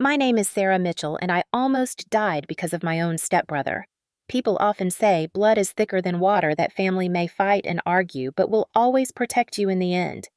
My name is Sarah Mitchell, and I almost died because of my own stepbrother. People often say blood is thicker than water, that family may fight and argue, but will always protect you in the end.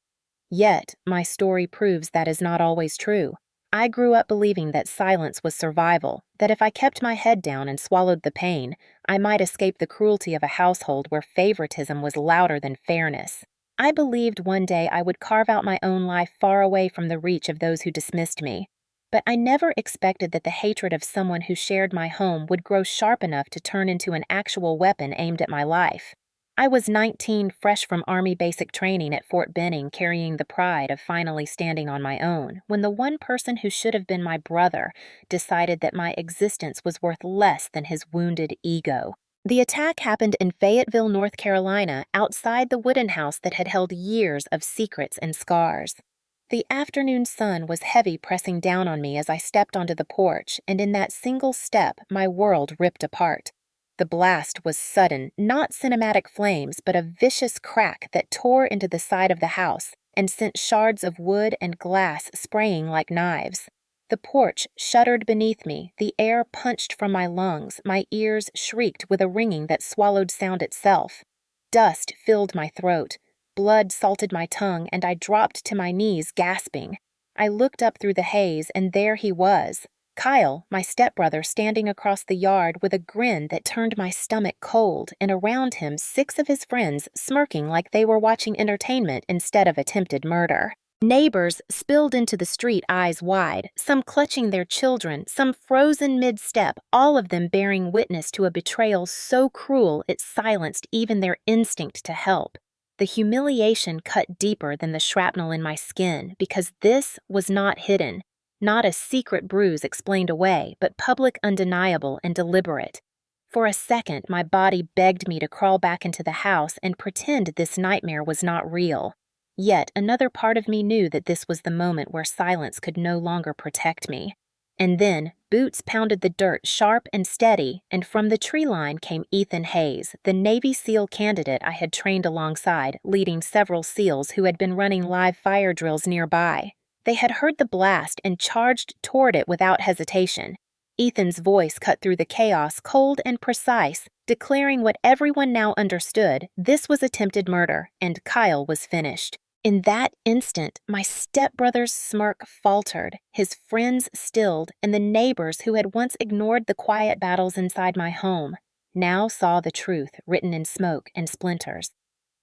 Yet, my story proves that is not always true. I grew up believing that silence was survival, that if I kept my head down and swallowed the pain, I might escape the cruelty of a household where favoritism was louder than fairness. I believed one day I would carve out my own life far away from the reach of those who dismissed me. But I never expected that the hatred of someone who shared my home would grow sharp enough to turn into an actual weapon aimed at my life. I was 19, fresh from Army basic training at Fort Benning, carrying the pride of finally standing on my own, when the one person who should have been my brother decided that my existence was worth less than his wounded ego. The attack happened in Fayetteville, North Carolina, outside the wooden house that had held years of secrets and scars. The afternoon sun was heavy, pressing down on me as I stepped onto the porch, and in that single step, my world ripped apart. The blast was sudden, not cinematic flames, but a vicious crack that tore into the side of the house and sent shards of wood and glass spraying like knives. The porch shuddered beneath me, the air punched from my lungs, my ears shrieked with a ringing that swallowed sound itself. Dust filled my throat. Blood salted my tongue, and I dropped to my knees, gasping. I looked up through the haze, and there he was, Kyle, my stepbrother, standing across the yard with a grin that turned my stomach cold, and around him 6 of his friends smirking like they were watching entertainment instead of attempted murder. Neighbors spilled into the street, eyes wide, some clutching their children, some frozen mid-step, all of them bearing witness to a betrayal so cruel it silenced even their instinct to help. The humiliation cut deeper than the shrapnel in my skin, because this was not hidden, not a secret bruise explained away, but public, undeniable, and deliberate. For a second, my body begged me to crawl back into the house and pretend this nightmare was not real. Yet another part of me knew that this was the moment where silence could no longer protect me. And then, boots pounded the dirt sharp and steady, and from the tree line came Ethan Hayes, the Navy SEAL candidate I had trained alongside, leading several SEALs who had been running live fire drills nearby. They had heard the blast and charged toward it without hesitation. Ethan's voice cut through the chaos, cold and precise, declaring what everyone now understood: this was attempted murder, and Kyle was finished. In that instant, my stepbrother's smirk faltered, his friends stilled, and the neighbors who had once ignored the quiet battles inside my home now saw the truth written in smoke and splinters.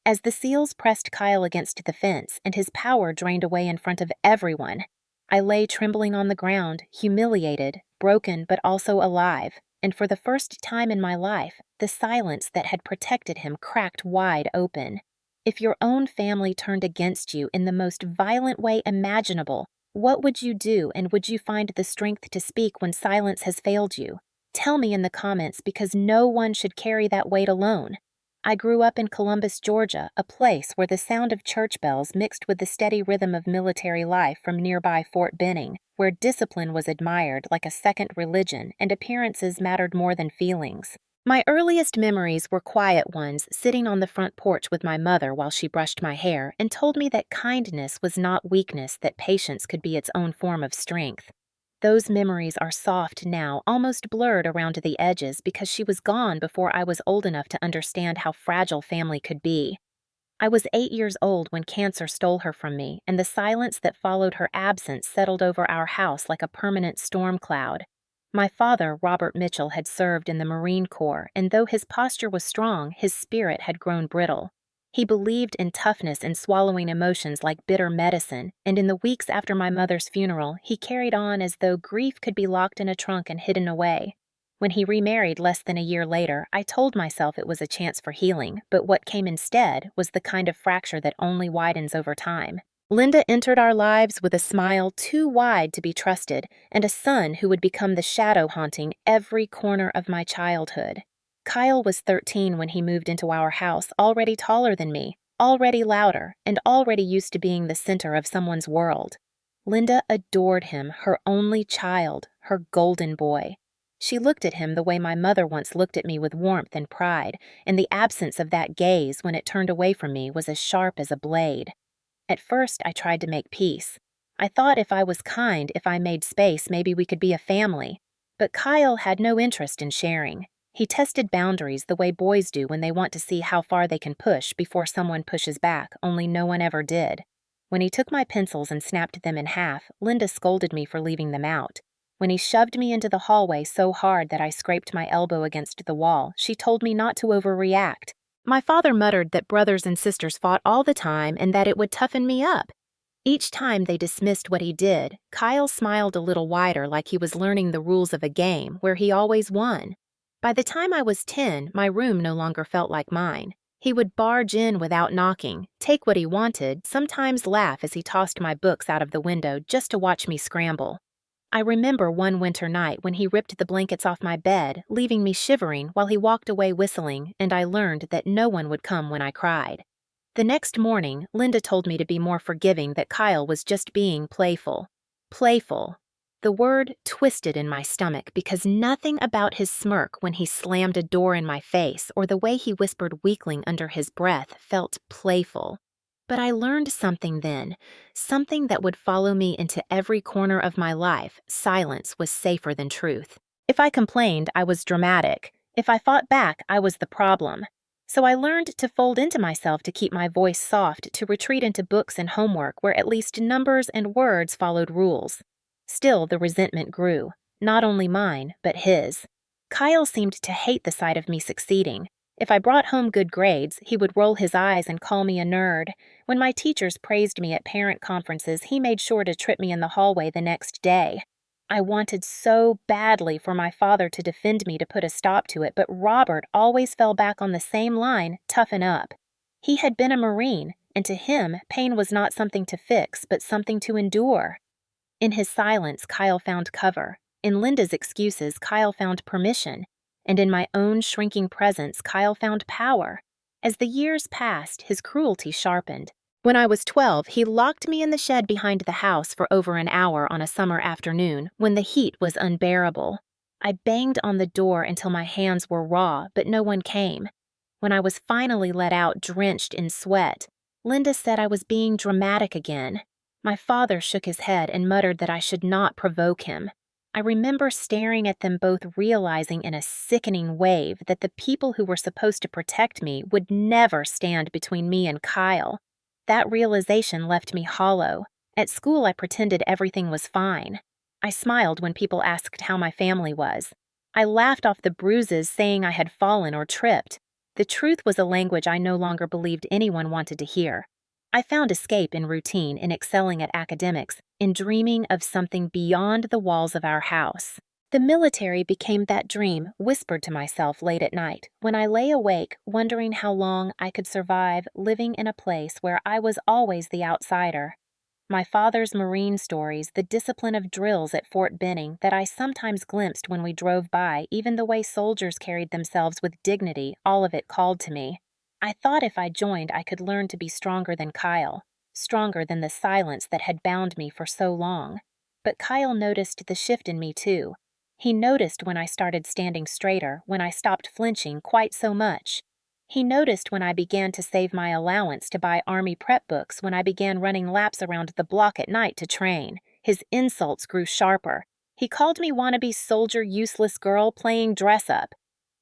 As the SEALs pressed Kyle against the fence and his power drained away in front of everyone, I lay trembling on the ground, humiliated, broken but also alive, and for the first time in my life, the silence that had protected him cracked wide open. If your own family turned against you in the most violent way imaginable, what would you do, and would you find the strength to speak when silence has failed you? Tell me in the comments, because no one should carry that weight alone. I grew up in Columbus, Georgia, a place where the sound of church bells mixed with the steady rhythm of military life from nearby Fort Benning, where discipline was admired like a second religion and appearances mattered more than feelings. My earliest memories were quiet ones, sitting on the front porch with my mother while she brushed my hair and told me that kindness was not weakness, that patience could be its own form of strength. Those memories are soft now, almost blurred around the edges, because she was gone before I was old enough to understand how fragile family could be. I was 8 years old when cancer stole her from me, and the silence that followed her absence settled over our house like a permanent storm cloud. My father, Robert Mitchell, had served in the Marine Corps, and though his posture was strong, his spirit had grown brittle. He believed in toughness and swallowing emotions like bitter medicine, and in the weeks after my mother's funeral, he carried on as though grief could be locked in a trunk and hidden away. When he remarried less than a year later, I told myself it was a chance for healing, but what came instead was the kind of fracture that only widens over time. Linda entered our lives with a smile too wide to be trusted, and a son who would become the shadow haunting every corner of my childhood. Kyle was 13 when he moved into our house, already taller than me, already louder, and already used to being the center of someone's world. Linda adored him, her only child, her golden boy. She looked at him the way my mother once looked at me, with warmth and pride, and the absence of that gaze when it turned away from me was as sharp as a blade. At first, I tried to make peace. I thought if I was kind, if I made space, maybe we could be a family. But Kyle had no interest in sharing. He tested boundaries the way boys do when they want to see how far they can push before someone pushes back, only no one ever did. When he took my pencils and snapped them in half, Linda scolded me for leaving them out. When he shoved me into the hallway so hard that I scraped my elbow against the wall, she told me not to overreact. My father muttered that brothers and sisters fought all the time and that it would toughen me up. Each time they dismissed what he did, Kyle smiled a little wider like he was learning the rules of a game where he always won. By the time I was 10, my room no longer felt like mine. He would barge in without knocking, take what he wanted, sometimes laugh as he tossed my books out of the window just to watch me scramble. I remember one winter night when he ripped the blankets off my bed, leaving me shivering while he walked away whistling, and I learned that no one would come when I cried. The next morning, Linda told me to be more forgiving, that Kyle was just being playful. Playful. The word twisted in my stomach because nothing about his smirk when he slammed a door in my face or the way he whispered weakling under his breath felt playful. But I learned something then, something that would follow me into every corner of my life. Silence was safer than truth. If I complained, I was dramatic. If I fought back, I was the problem. So I learned to fold into myself to keep my voice soft, to retreat into books and homework where at least numbers and words followed rules. Still, the resentment grew. Not only mine, but his. Kyle seemed to hate the sight of me succeeding. If I brought home good grades, he would roll his eyes and call me a nerd. When my teachers praised me at parent conferences, he made sure to trip me in the hallway the next day. I wanted so badly for my father to defend me to put a stop to it, but Robert always fell back on the same line, toughen up. He had been a Marine, and to him, pain was not something to fix, but something to endure. In his silence, Kyle found cover. In Linda's excuses, Kyle found permission. And in my own shrinking presence, Kyle found power. As the years passed, his cruelty sharpened. When I was 12, he locked me in the shed behind the house for over an hour on a summer afternoon when the heat was unbearable. I banged on the door until my hands were raw, but no one came. When I was finally let out, drenched in sweat, Linda said I was being dramatic again. My father shook his head and muttered that I should not provoke him. I remember staring at them both, realizing in a sickening wave that the people who were supposed to protect me would never stand between me and Kyle. That realization left me hollow. At school, I pretended everything was fine. I smiled when people asked how my family was. I laughed off the bruises, saying I had fallen or tripped. The truth was a language I no longer believed anyone wanted to hear. I found escape in routine, in excelling at academics, in dreaming of something beyond the walls of our house. The military became that dream whispered to myself late at night, when I lay awake wondering how long I could survive living in a place where I was always the outsider. My father's Marine stories, the discipline of drills at Fort Benning that I sometimes glimpsed when we drove by, even the way soldiers carried themselves with dignity, all of it called to me. I thought if I joined, I could learn to be stronger than Kyle, stronger than the silence that had bound me for so long. But Kyle noticed the shift in me too. He noticed when I started standing straighter, when I stopped flinching quite so much. He noticed when I began to save my allowance to buy Army prep books, when I began running laps around the block at night to train. His insults grew sharper. He called me wannabe soldier, useless girl playing dress-up.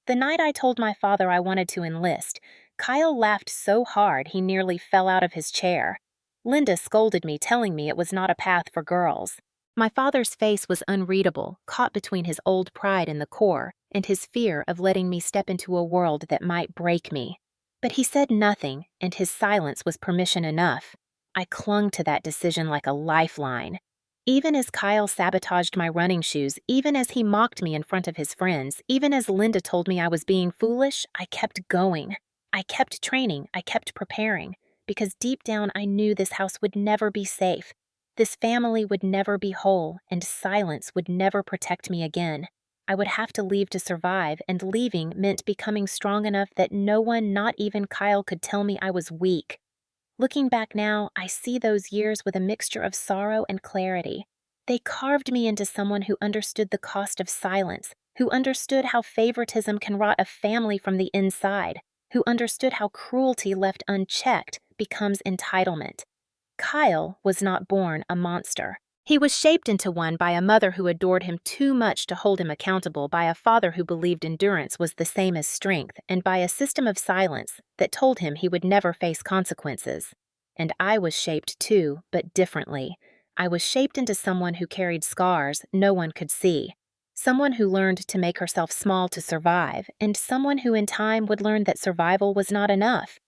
The night I told my father I wanted to enlist, Kyle laughed so hard he nearly fell out of his chair. Linda scolded me, telling me it was not a path for girls. My father's face was unreadable, caught between his old pride in the core and his fear of letting me step into a world that might break me. But he said nothing, and his silence was permission enough. I clung to that decision like a lifeline. Even as Kyle sabotaged my running shoes, even as he mocked me in front of his friends, even as Linda told me I was being foolish, I kept going. I kept training, I kept preparing, because deep down I knew this house would never be safe. This family would never be whole, and silence would never protect me again. I would have to leave to survive, and leaving meant becoming strong enough that no one, not even Kyle, could tell me I was weak. Looking back now, I see those years with a mixture of sorrow and clarity. They carved me into someone who understood the cost of silence, who understood how favoritism can rot a family from the inside, who understood how cruelty left unchecked becomes entitlement. Kyle was not born a monster. He was shaped into one by a mother who adored him too much to hold him accountable, by a father who believed endurance was the same as strength, and by a system of silence that told him he would never face consequences. And I was shaped too, but differently. I was shaped into someone who carried scars no one could see, someone who learned to make herself small to survive, and someone who in time would learn that survival was not enough.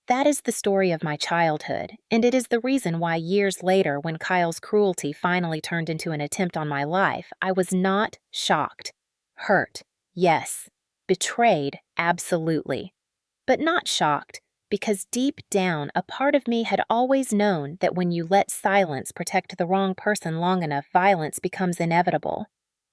That is the story of my childhood, and it is the reason why years later, when Kyle's cruelty finally turned into an attempt on my life, I was not shocked. Hurt, yes. Betrayed, absolutely. But not shocked, because deep down, a part of me had always known that when you let silence protect the wrong person long enough, violence becomes inevitable.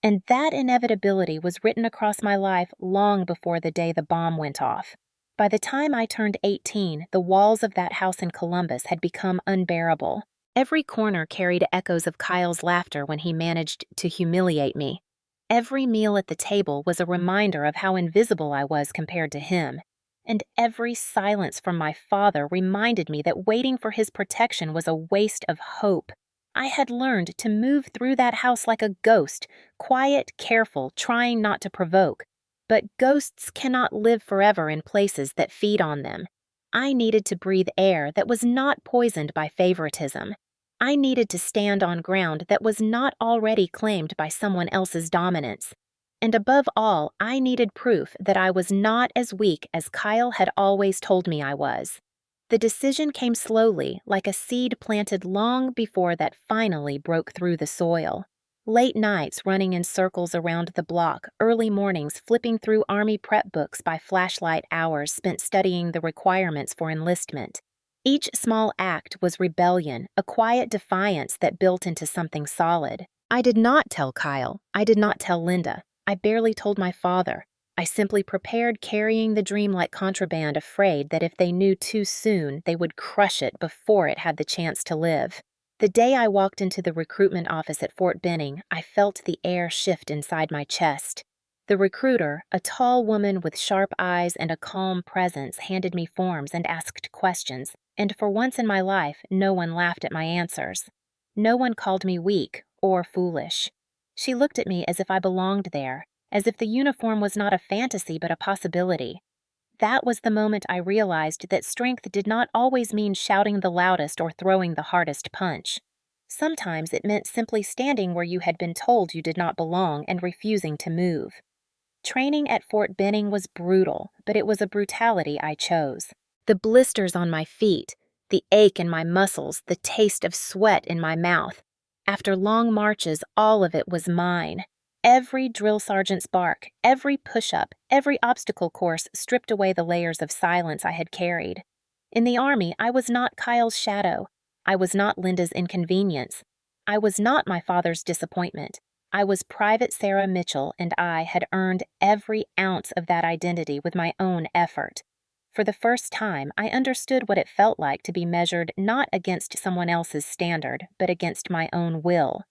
And that inevitability was written across my life long before the day the bomb went off. By the time I turned 18, the walls of that house in Columbus had become unbearable. Every corner carried echoes of Kyle's laughter when he managed to humiliate me. Every meal at the table was a reminder of how invisible I was compared to him. And every silence from my father reminded me that waiting for his protection was a waste of hope. I had learned to move through that house like a ghost, quiet, careful, trying not to provoke. But ghosts cannot live forever in places that feed on them. I needed to breathe air that was not poisoned by favoritism. I needed to stand on ground that was not already claimed by someone else's dominance. And above all, I needed proof that I was not as weak as Kyle had always told me I was. The decision came slowly, like a seed planted long before that finally broke through the soil. Late nights running in circles around the block, early mornings flipping through Army prep books by flashlight hours spent studying the requirements for enlistment. Each small act was rebellion, a quiet defiance that built into something solid. I did not tell Kyle. I did not tell Linda. I barely told my father. I simply prepared, carrying the dream like contraband, afraid that if they knew too soon, they would crush it before it had the chance to live. The day I walked into the recruitment office at Fort Benning, I felt the air shift inside my chest. The recruiter, a tall woman with sharp eyes and a calm presence, handed me forms and asked questions, and for once in my life, no one laughed at my answers. No one called me weak or foolish. She looked at me as if I belonged there, as if the uniform was not a fantasy but a possibility. That was the moment I realized that strength did not always mean shouting the loudest or throwing the hardest punch. Sometimes it meant simply standing where you had been told you did not belong and refusing to move. Training at Fort Benning was brutal, but it was a brutality I chose. The blisters on my feet, the ache in my muscles, the taste of sweat in my mouth. After long marches, all of it was mine. Every drill sergeant's bark, every push-up, every obstacle course stripped away the layers of silence I had carried. In the Army, I was not Kyle's shadow. I was not Linda's inconvenience. I was not my father's disappointment. I was Private Sarah Mitchell, and I had earned every ounce of that identity with my own effort. For the first time, I understood what it felt like to be measured not against someone else's standard, but against my own will.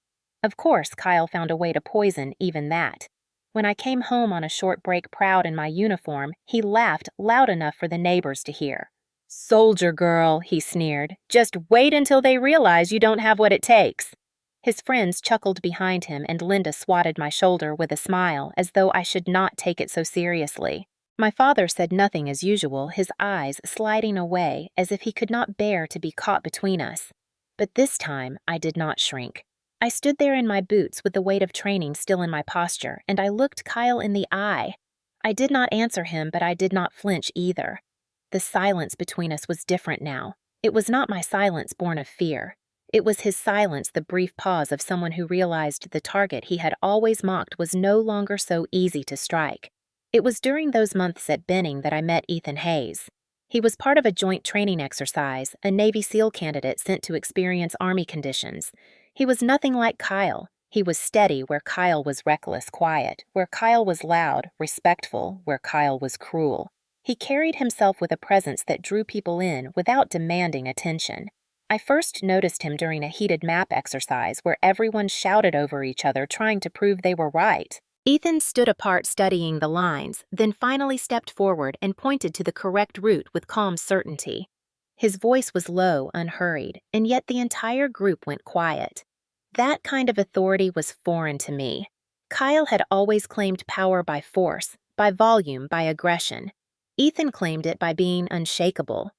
Of course, Kyle found a way to poison even that. When I came home on a short break proud in my uniform, he laughed loud enough for the neighbors to hear. "Soldier girl," he sneered. "Just wait until they realize you don't have what it takes." His friends chuckled behind him, and Linda swatted my shoulder with a smile, as though I should not take it so seriously. My father said nothing as usual, his eyes sliding away as if he could not bear to be caught between us. But this time, I did not shrink. I stood there in my boots with the weight of training still in my posture, and I looked Kyle in the eye. I did not answer him, but I did not flinch either. The silence between us was different now. It was not my silence born of fear. It was his silence, the brief pause of someone who realized the target he had always mocked was no longer so easy to strike. It was during those months at Benning that I met Ethan Hayes. He was part of a joint training exercise, a Navy SEAL candidate sent to experience Army conditions. He was nothing like Kyle. He was steady where Kyle was reckless, quiet, where Kyle was loud, respectful, where Kyle was cruel. He carried himself with a presence that drew people in without demanding attention. I first noticed him during a heated map exercise where everyone shouted over each other trying to prove they were right. Ethan stood apart studying the lines, then finally stepped forward and pointed to the correct route with calm certainty. His voice was low, unhurried, and yet the entire group went quiet. That kind of authority was foreign to me. Kyle had always claimed power by force, by volume, by aggression. Ethan claimed it by being unshakable.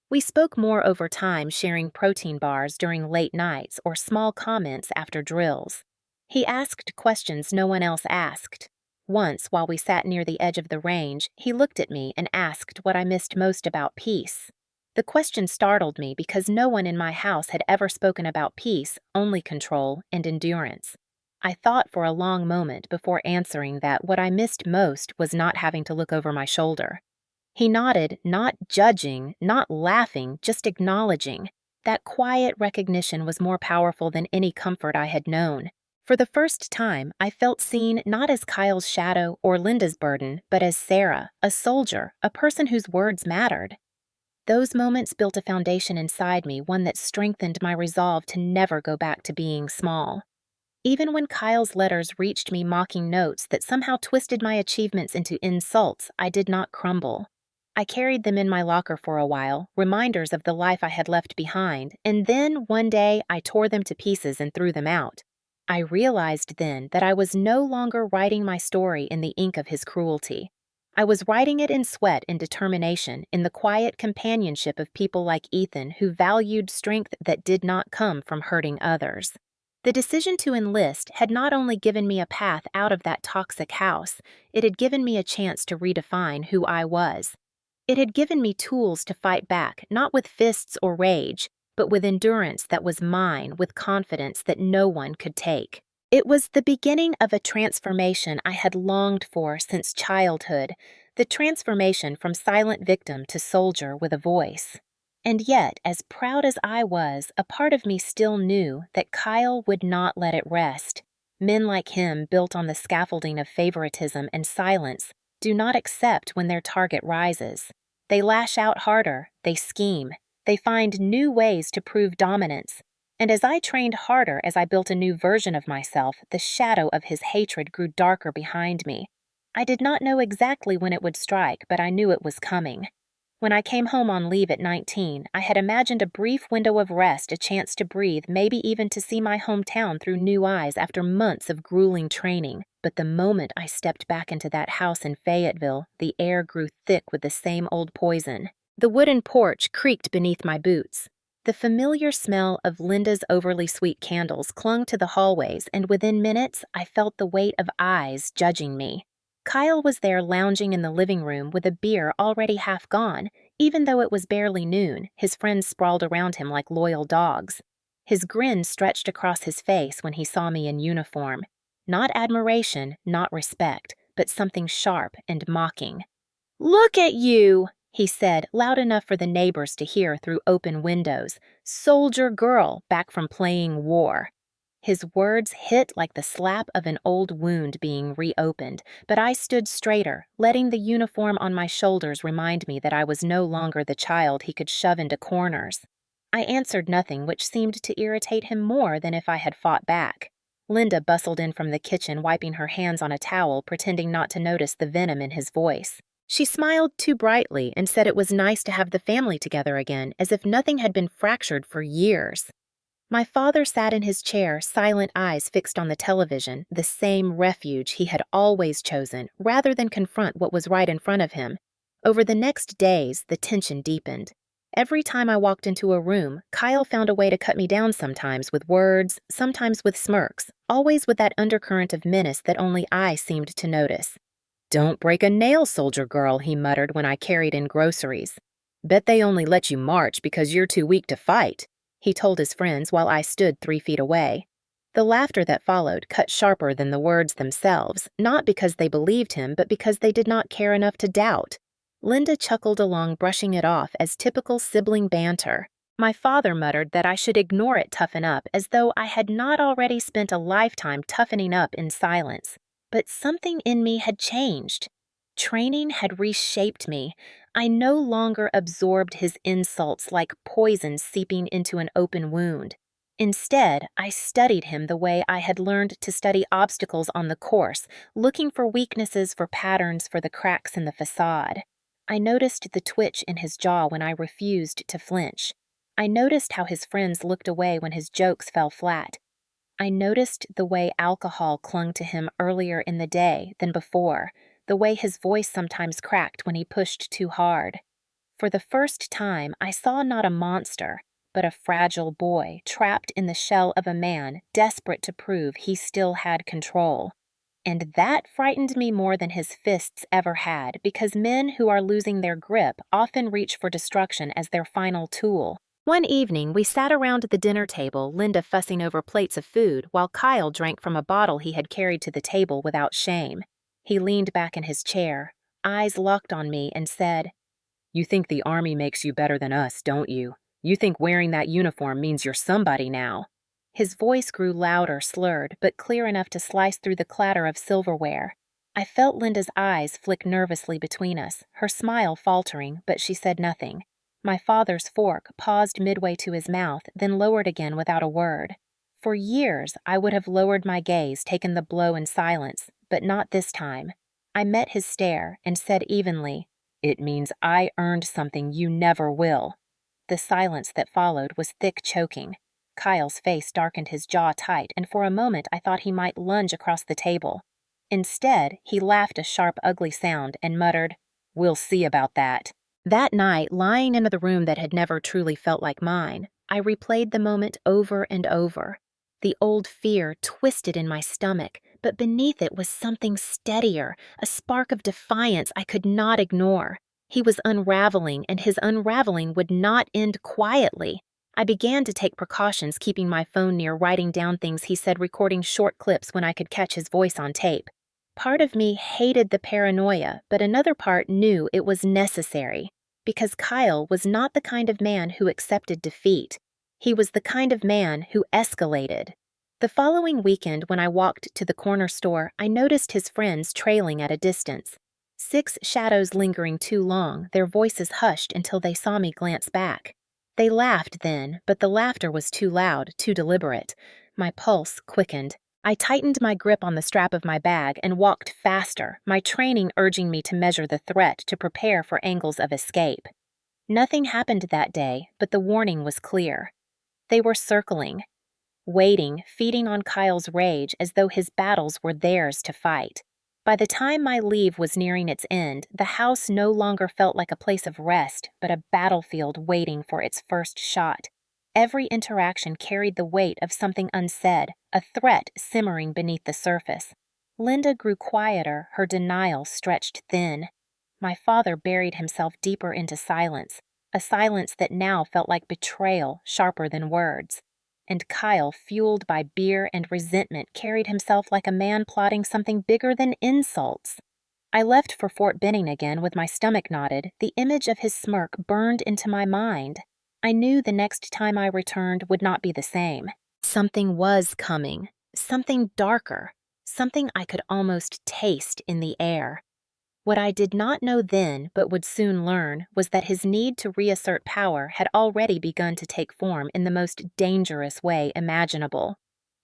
We spoke more over time, sharing protein bars during late nights or small comments after drills. He asked questions no one else asked. Once, while we sat near the edge of the range, he looked at me and asked what I missed most about peace. The question startled me because no one in my house had ever spoken about peace, only control and endurance. I thought for a long moment before answering that what I missed most was not having to look over my shoulder. He nodded, not judging, not laughing, just acknowledging. That quiet recognition was more powerful than any comfort I had known. For the first time, I felt seen not as Kyle's shadow or Linda's burden, but as Sarah, a soldier, a person whose words mattered. Those moments built a foundation inside me, one that strengthened my resolve to never go back to being small. Even when Kyle's letters reached me mocking notes that somehow twisted my achievements into insults, I did not crumble. I carried them in my locker for a while, reminders of the life I had left behind, and then, one day, I tore them to pieces and threw them out. I realized then that I was no longer writing my story in the ink of his cruelty. I was writing it in sweat and determination, in the quiet companionship of people like Ethan who valued strength that did not come from hurting others. The decision to enlist had not only given me a path out of that toxic house, it had given me a chance to redefine who I was. It had given me tools to fight back, not with fists or rage, but with endurance that was mine, with confidence that no one could take. It was the beginning of a transformation I had longed for since childhood, the transformation from silent victim to soldier with a voice. And yet, as proud as I was, a part of me still knew that Kyle would not let it rest. Men like him, built on the scaffolding of favoritism and silence, do not accept when their target rises. They lash out harder, they scheme, they find new ways to prove dominance. And as I trained harder as I built a new version of myself, the shadow of his hatred grew darker behind me. I did not know exactly when it would strike, but I knew it was coming. When I came home on leave at 19, I had imagined a brief window of rest, a chance to breathe, maybe even to see my hometown through new eyes after months of grueling training. But the moment I stepped back into that house in Fayetteville, the air grew thick with the same old poison. The wooden porch creaked beneath my boots. The familiar smell of Linda's overly sweet candles clung to the hallways, and within minutes, I felt the weight of eyes judging me. Kyle was there lounging in the living room with a beer already half gone, even though it was barely noon, his friends sprawled around him like loyal dogs. His grin stretched across his face when he saw me in uniform. Not admiration, not respect, but something sharp and mocking. "Look at you!" he said, loud enough for the neighbors to hear through open windows. "Soldier girl, back from playing war." His words hit like the slap of an old wound being reopened, but I stood straighter, letting the uniform on my shoulders remind me that I was no longer the child he could shove into corners. I answered nothing, which seemed to irritate him more than if I had fought back. Linda bustled in from the kitchen, wiping her hands on a towel, pretending not to notice the venom in his voice. She smiled too brightly and said it was nice to have the family together again, as if nothing had been fractured for years. My father sat in his chair, silent eyes fixed on the television, the same refuge he had always chosen, rather than confront what was right in front of him. Over the next days, the tension deepened. Every time I walked into a room, Kyle found a way to cut me down, sometimes with words, sometimes with smirks, always with that undercurrent of menace that only I seemed to notice. "Don't break a nail, soldier girl," he muttered when I carried in groceries. "Bet they only let you march because you're too weak to fight," he told his friends while I stood 3 feet away. The laughter that followed cut sharper than the words themselves, not because they believed him, but because they did not care enough to doubt. Linda chuckled along, brushing it off as typical sibling banter. My father muttered that I should ignore it, toughen up, as though I had not already spent a lifetime toughening up in silence. But something in me had changed. Training had reshaped me. I no longer absorbed his insults like poison seeping into an open wound. Instead, I studied him the way I had learned to study obstacles on the course, looking for weaknesses, for patterns, for the cracks in the facade. I noticed the twitch in his jaw when I refused to flinch. I noticed how his friends looked away when his jokes fell flat. I noticed the way alcohol clung to him earlier in the day than before, the way his voice sometimes cracked when he pushed too hard. For the first time, I saw not a monster, but a fragile boy trapped in the shell of a man desperate to prove he still had control. And that frightened me more than his fists ever had, because men who are losing their grip often reach for destruction as their final tool. One evening, we sat around the dinner table, Linda fussing over plates of food, while Kyle drank from a bottle he had carried to the table without shame. He leaned back in his chair, eyes locked on me, and said, "You think the Army makes you better than us, don't you? You think wearing that uniform means you're somebody now." His voice grew louder, slurred, but clear enough to slice through the clatter of silverware. I felt Linda's eyes flick nervously between us, her smile faltering, but she said nothing. My father's fork paused midway to his mouth, then lowered again without a word. For years, I would have lowered my gaze, taken the blow in silence, but not this time. I met his stare and said evenly, "It means I earned something you never will." The silence that followed was thick, choking. Kyle's face darkened, his jaw tight, and for a moment I thought he might lunge across the table. Instead, he laughed a sharp, ugly sound and muttered, "We'll see about that." That night, lying in the room that had never truly felt like mine, I replayed the moment over and over. The old fear twisted in my stomach, but beneath it was something steadier, a spark of defiance I could not ignore. He was unraveling, and his unraveling would not end quietly. I began to take precautions, keeping my phone near, writing down things he said, recording short clips when I could catch his voice on tape. Part of me hated the paranoia, but another part knew it was necessary, because Kyle was not the kind of man who accepted defeat. He was the kind of man who escalated. The following weekend, when I walked to the corner store, I noticed his friends trailing at a distance. 6 shadows lingering too long, their voices hushed until they saw me glance back. They laughed then, but the laughter was too loud, too deliberate. My pulse quickened. I tightened my grip on the strap of my bag and walked faster, my training urging me to measure the threat, to prepare for angles of escape. Nothing happened that day, but the warning was clear. They were circling, waiting, feeding on Kyle's rage as though his battles were theirs to fight. By the time my leave was nearing its end, the house no longer felt like a place of rest, but a battlefield waiting for its first shot. Every interaction carried the weight of something unsaid, a threat simmering beneath the surface. Linda grew quieter, her denial stretched thin. My father buried himself deeper into silence, a silence that now felt like betrayal, sharper than words. And Kyle, fueled by beer and resentment, carried himself like a man plotting something bigger than insults. I left for Fort Benning again with my stomach knotted. The image of his smirk burned into my mind. I knew the next time I returned would not be the same. Something was coming, something darker, something I could almost taste in the air. What I did not know then, but would soon learn, was that his need to reassert power had already begun to take form in the most dangerous way imaginable.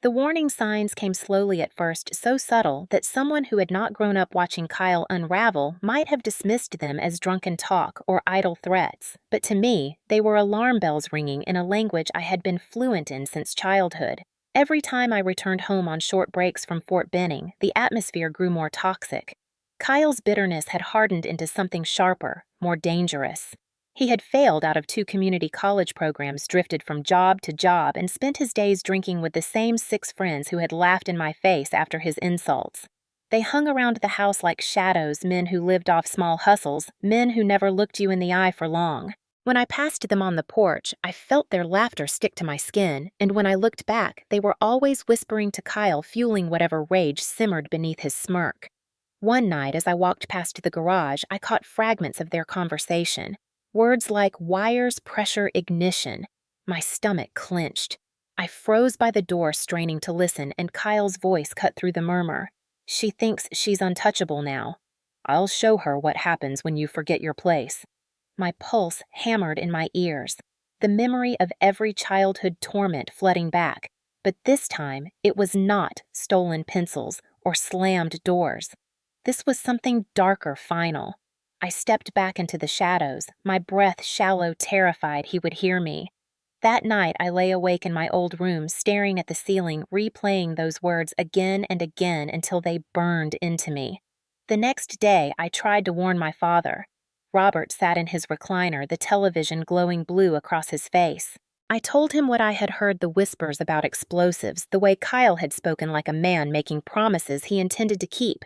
The warning signs came slowly at first, so subtle that someone who had not grown up watching Kyle unravel might have dismissed them as drunken talk or idle threats, but to me, they were alarm bells ringing in a language I had been fluent in since childhood. Every time I returned home on short breaks from Fort Benning, the atmosphere grew more toxic. Kyle's bitterness had hardened into something sharper, more dangerous. He had failed out of 2 community college programs, drifted from job to job, and spent his days drinking with the same 6 friends who had laughed in my face after his insults. They hung around the house like shadows, men who lived off small hustles, men who never looked you in the eye for long. When I passed them on the porch, I felt their laughter stick to my skin, and when I looked back, they were always whispering to Kyle, fueling whatever rage simmered beneath his smirk. One night, as I walked past the garage, I caught fragments of their conversation. Words like wires, pressure, ignition. My stomach clenched. I froze by the door, straining to listen, and Kyle's voice cut through the murmur. "She thinks she's untouchable now. I'll show her what happens when you forget your place." My pulse hammered in my ears, the memory of every childhood torment flooding back. But this time, it was not stolen pencils or slammed doors. This was something darker, final. I stepped back into the shadows, my breath shallow, terrified he would hear me. That night, I lay awake in my old room, staring at the ceiling, replaying those words again and again until they burned into me. The next day, I tried to warn my father. Robert sat in his recliner, the television glowing blue across his face. I told him what I had heard, the whispers about explosives, the way Kyle had spoken like a man making promises he intended to keep.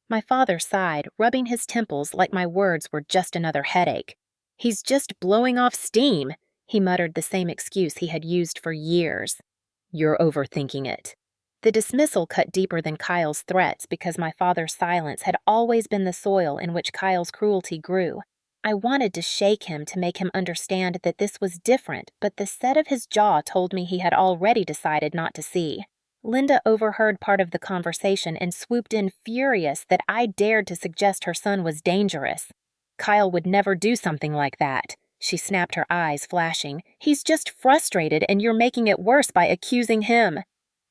My father sighed, rubbing his temples like my words were just another headache. "He's just blowing off steam," he muttered, the same excuse he had used for years. "You're overthinking it." The dismissal cut deeper than Kyle's threats because my father's silence had always been the soil in which Kyle's cruelty grew. I wanted to shake him to make him understand that this was different, but the set of his jaw told me he had already decided not to see. Linda overheard part of the conversation and swooped in furious that I dared to suggest her son was dangerous. "Kyle would never do something like that," she snapped, her eyes flashing. "He's just frustrated and you're making it worse by accusing him."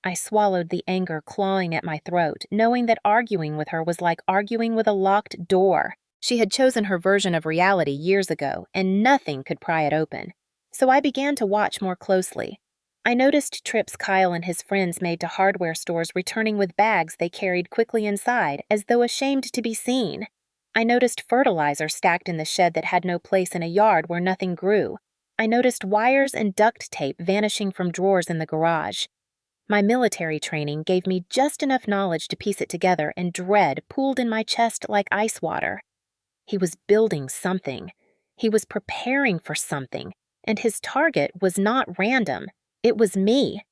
I swallowed the anger clawing at my throat, knowing that arguing with her was like arguing with a locked door. She had chosen her version of reality years ago, and nothing could pry it open. So I began to watch more closely. I noticed trips Kyle and his friends made to hardware stores, returning with bags they carried quickly inside, as though ashamed to be seen. I noticed fertilizer stacked in the shed that had no place in a yard where nothing grew. I noticed wires and duct tape vanishing from drawers in the garage. My military training gave me just enough knowledge to piece it together, and dread pooled in my chest like ice water. He was building something. He was preparing for something, and his target was not random. It was me.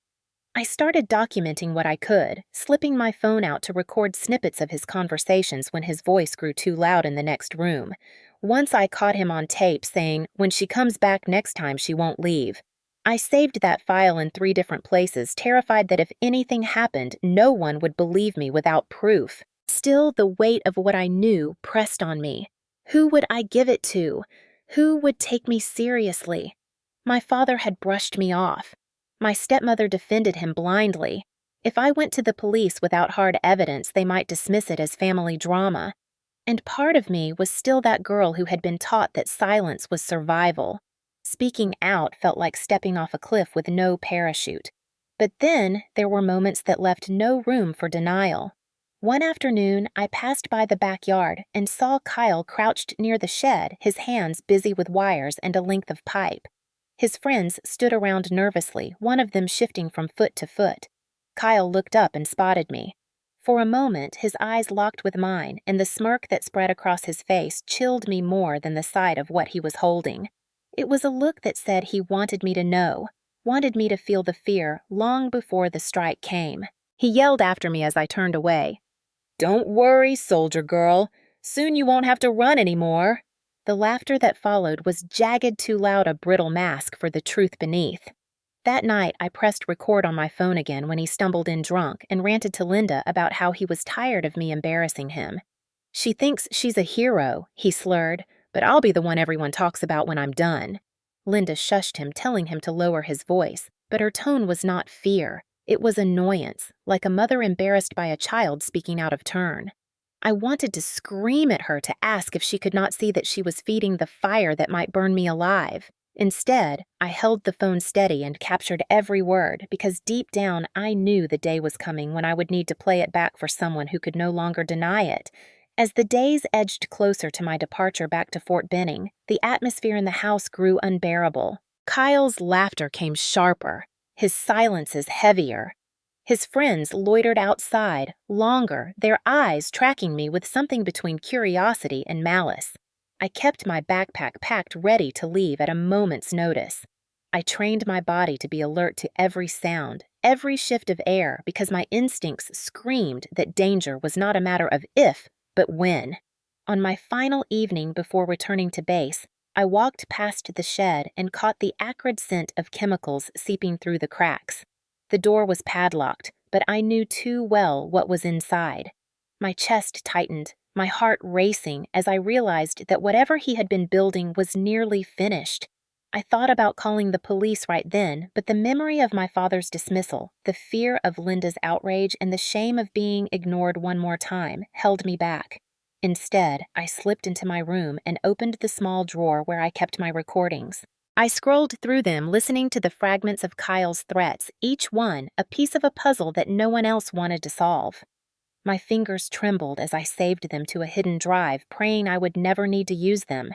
I started documenting what I could, slipping my phone out to record snippets of his conversations when his voice grew too loud in the next room. Once I caught him on tape saying, "When she comes back next time, she won't leave." I saved that file in 3 different places, terrified that if anything happened, no one would believe me without proof. Still, the weight of what I knew pressed on me. Who would I give it to? Who would take me seriously? My father had brushed me off. My stepmother defended him blindly. If I went to the police without hard evidence, they might dismiss it as family drama. And part of me was still that girl who had been taught that silence was survival. Speaking out felt like stepping off a cliff with no parachute. But then there were moments that left no room for denial. One afternoon, I passed by the backyard and saw Kyle crouched near the shed, his hands busy with wires and a length of pipe. His friends stood around nervously, one of them shifting from foot to foot. Kyle looked up and spotted me. For a moment, his eyes locked with mine, and the smirk that spread across his face chilled me more than the sight of what he was holding. It was a look that said he wanted me to know, wanted me to feel the fear long before the strike came. He yelled after me as I turned away. "Don't worry, soldier girl. Soon you won't have to run anymore." The laughter that followed was jagged too loud a brittle mask for the truth beneath. That night, I pressed record on my phone again when he stumbled in drunk and ranted to Linda about how he was tired of me embarrassing him. "She thinks she's a hero," he slurred, "but I'll be the one everyone talks about when I'm done." Linda shushed him, telling him to lower his voice, but her tone was not fear. It was annoyance, like a mother embarrassed by a child speaking out of turn. I wanted to scream at her to ask if she could not see that she was feeding the fire that might burn me alive. Instead, I held the phone steady and captured every word because deep down I knew the day was coming when I would need to play it back for someone who could no longer deny it. As the days edged closer to my departure back to Fort Benning, the atmosphere in the house grew unbearable. Kyle's laughter came sharper, his silences heavier. His friends loitered outside, longer, their eyes tracking me with something between curiosity and malice. I kept my backpack packed, ready to leave at a moment's notice. I trained my body to be alert to every sound, every shift of air, because my instincts screamed that danger was not a matter of if, but when. On my final evening before returning to base, I walked past the shed and caught the acrid scent of chemicals seeping through the cracks. The door was padlocked, but I knew too well what was inside. My chest tightened, my heart racing as I realized that whatever he had been building was nearly finished. I thought about calling the police right then, but the memory of my father's dismissal, the fear of Linda's outrage, and the shame of being ignored one more time held me back. Instead, I slipped into my room and opened the small drawer where I kept my recordings. I scrolled through them, listening to the fragments of Kyle's threats, each one a piece of a puzzle that no one else wanted to solve. My fingers trembled as I saved them to a hidden drive, praying I would never need to use them.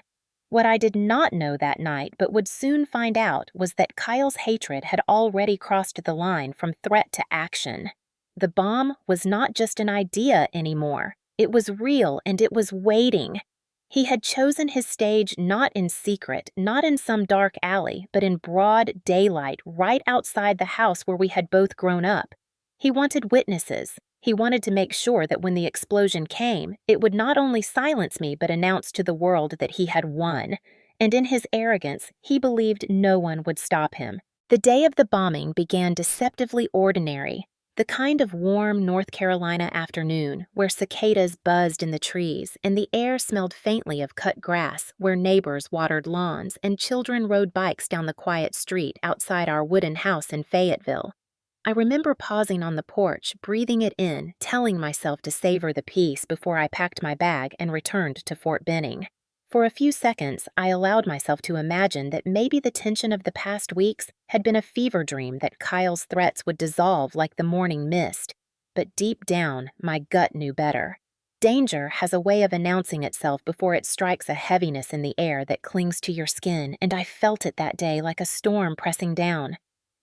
What I did not know that night, but would soon find out, was that Kyle's hatred had already crossed the line from threat to action. The bomb was not just an idea anymore. It was real, and it was waiting. He had chosen his stage not in secret, not in some dark alley, but in broad daylight right outside the house where we had both grown up. He wanted witnesses. He wanted to make sure that when the explosion came, it would not only silence me but announce to the world that he had won. And in his arrogance, he believed no one would stop him. The day of the bombing began deceptively ordinary. The kind of warm North Carolina afternoon where cicadas buzzed in the trees and the air smelled faintly of cut grass, where neighbors watered lawns and children rode bikes down the quiet street outside our wooden house in Fayetteville. I remember pausing on the porch, breathing it in, telling myself to savor the peace before I packed my bag and returned to Fort Benning. For a few seconds, I allowed myself to imagine that maybe the tension of the past weeks had been a fever dream that Kyle's threats would dissolve like the morning mist. But deep down, my gut knew better. Danger has a way of announcing itself before it strikes a heaviness in the air that clings to your skin, and I felt it that day like a storm pressing down.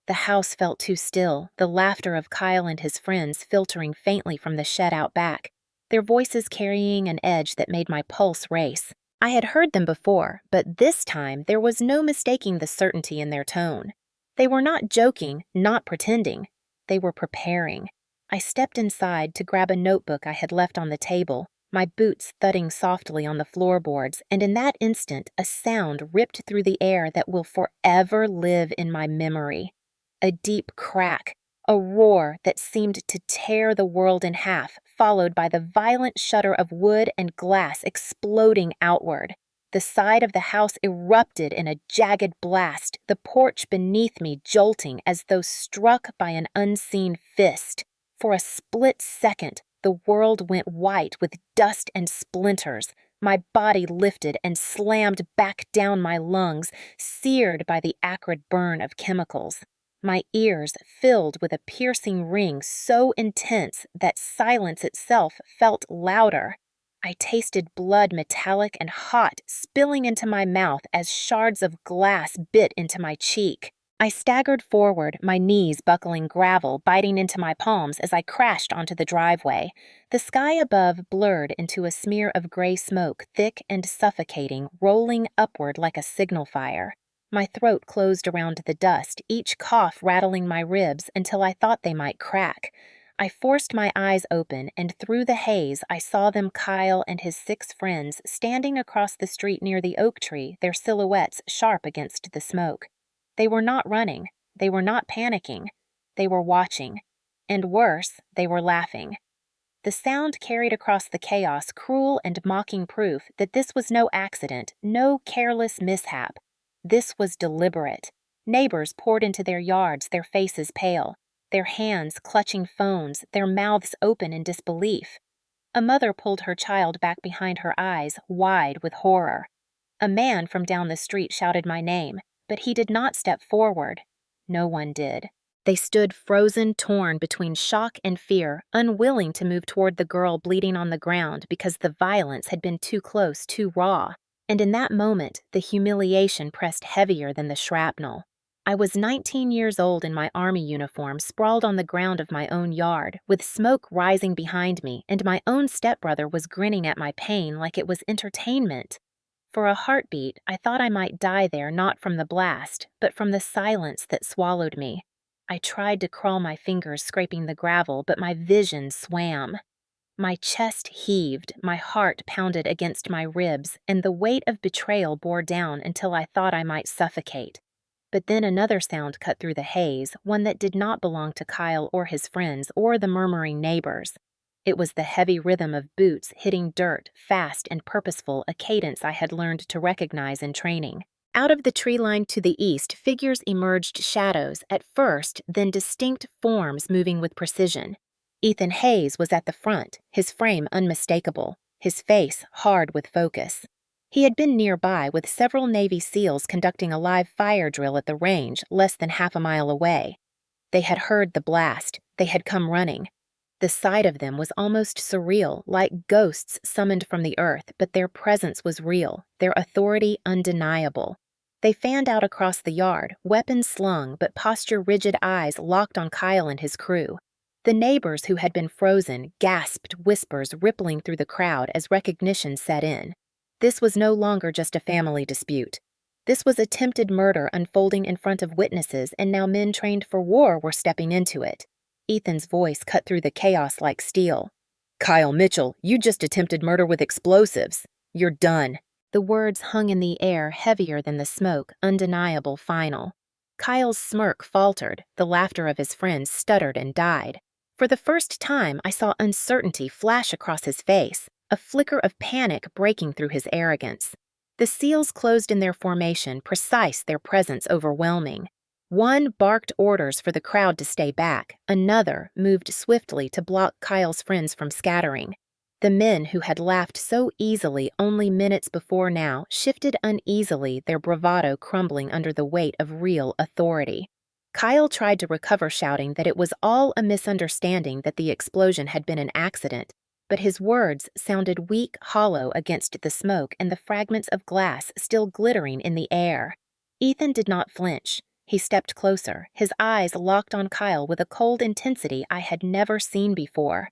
The house felt too still, the laughter of Kyle and his friends filtering faintly from the shed out back, their voices carrying an edge that made my pulse race. I had heard them before, but this time there was no mistaking the certainty in their tone. They were not joking, not pretending. They were preparing. I stepped inside to grab a notebook I had left on the table, my boots thudding softly on the floorboards, and in that instant a sound ripped through the air that will forever live in my memory. A deep crack, a roar that seemed to tear the world in half, followed by the violent shudder of wood and glass exploding outward. The side of the house erupted in a jagged blast, the porch beneath me jolting as though struck by an unseen fist. For a split second, the world went white with dust and splinters. My body lifted and slammed back down my lungs, seared by the acrid burn of chemicals. My ears filled with a piercing ring so intense that silence itself felt louder. I tasted blood metallic and hot spilling into my mouth as shards of glass bit into my cheek. I staggered forward, my knees buckling gravel, biting into my palms as I crashed onto the driveway. The sky above blurred into a smear of gray smoke, thick and suffocating, rolling upward like a signal fire. My throat closed around the dust, each cough rattling my ribs until I thought they might crack. I forced my eyes open, and through the haze I saw them, Kyle and his 6 friends, standing across the street near the oak tree, their silhouettes sharp against the smoke. They were not running. They were not panicking. They were watching. And worse, they were laughing. The sound carried across the chaos cruel and mocking proof that this was no accident, no careless mishap. This was deliberate. Neighbors poured into their yards, their faces pale, their hands clutching phones, their mouths open in disbelief. A mother pulled her child back behind her eyes, wide with horror. A man from down the street shouted my name, but he did not step forward. No one did. They stood frozen, torn between shock and fear, unwilling to move toward the girl bleeding on the ground because the violence had been too close, too raw. And in that moment, the humiliation pressed heavier than the shrapnel. I was 19 years old in my army uniform, sprawled on the ground of my own yard, with smoke rising behind me, and my own stepbrother was grinning at my pain like it was entertainment. For a heartbeat, I thought I might die there not from the blast, but from the silence that swallowed me. I tried to crawl my fingers scraping the gravel, but my vision swam. My chest heaved, my heart pounded against my ribs, and the weight of betrayal bore down until I thought I might suffocate. But then another sound cut through the haze, one that did not belong to Kyle or his friends or the murmuring neighbors. It was the heavy rhythm of boots hitting dirt, fast and purposeful, a cadence I had learned to recognize in training. Out of the tree line to the east, figures emerged, shadows at first, then distinct forms moving with precision. Ethan Hayes was at the front, his frame unmistakable, his face hard with focus. He had been nearby with several Navy SEALs conducting a live fire drill at the range less than half a mile away. They had heard the blast. They had come running. The sight of them was almost surreal, like ghosts summoned from the earth, but their presence was real, their authority undeniable. They fanned out across the yard, weapons slung, but posture-rigid eyes locked on Kyle and his crew. The neighbors who had been frozen gasped, whispers rippling through the crowd as recognition set in. This was no longer just a family dispute. This was attempted murder unfolding in front of witnesses, and now men trained for war were stepping into it. Ethan's voice cut through the chaos like steel. "Kyle Mitchell, you just attempted murder with explosives. You're done." The words hung in the air heavier than the smoke, undeniable, final. Kyle's smirk faltered, the laughter of his friends stuttered and died. For the first time, I saw uncertainty flash across his face, a flicker of panic breaking through his arrogance. The SEALs closed in their formation, precise, their presence overwhelming. One barked orders for the crowd to stay back. Another moved swiftly to block Kyle's friends from scattering. The men who had laughed so easily only minutes before now shifted uneasily, their bravado crumbling under the weight of real authority. Kyle tried to recover, shouting that it was all a misunderstanding, that the explosion had been an accident, but his words sounded weak, hollow against the smoke and the fragments of glass still glittering in the air. Ethan did not flinch. He stepped closer, his eyes locked on Kyle with a cold intensity I had never seen before.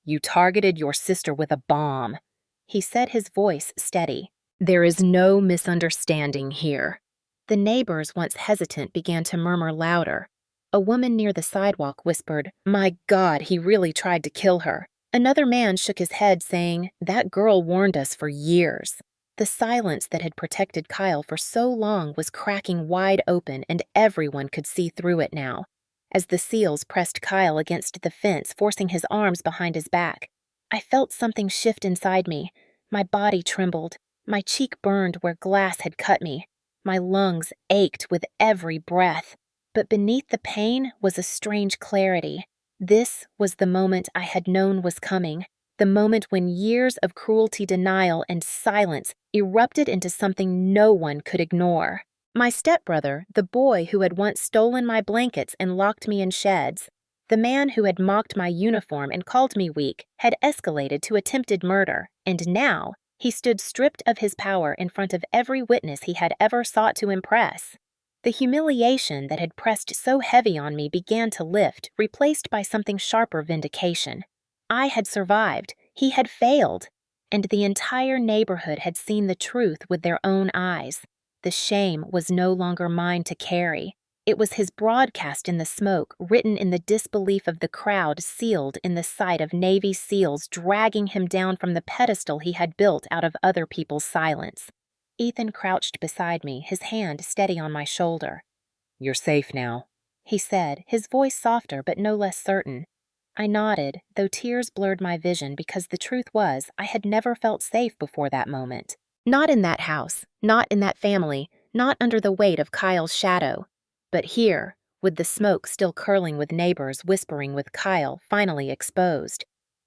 "You targeted your sister with a bomb," he said, his voice steady. "There is no misunderstanding here." The neighbors, once hesitant, began to murmur louder. A woman near the sidewalk whispered, "My God, he really tried to kill her." Another man shook his head, saying, "That girl warned us for years." The silence that had protected Kyle for so long was cracking wide open, and everyone could see through it now. As the SEALs pressed Kyle against the fence, forcing his arms behind his back, I felt something shift inside me. My body trembled. My cheek burned where glass had cut me. My lungs ached with every breath. But beneath the pain was a strange clarity. This was the moment I had known was coming. The moment when years of cruelty, denial, and silence erupted into something no one could ignore. My stepbrother, the boy who had once stolen my blankets and locked me in sheds, the man who had mocked my uniform and called me weak, had escalated to attempted murder, and now he stood stripped of his power in front of every witness he had ever sought to impress. The humiliation that had pressed so heavy on me began to lift, replaced by something sharper: vindication. I had survived, he had failed, and the entire neighborhood had seen the truth with their own eyes. The shame was no longer mine to carry. It was his broadcast in the smoke, written in the disbelief of the crowd, sealed in the sight of Navy SEALs dragging him down from the pedestal he had built out of other people's silence. Ethan crouched beside me, his hand steady on my shoulder. "You're safe now," he said, his voice softer but no less certain. I nodded, though tears blurred my vision, because the truth was I had never felt safe before that moment. Not in that house, not in that family, not under the weight of Kyle's shadow. But here, with the smoke still curling, with neighbors whispering, with Kyle finally exposed.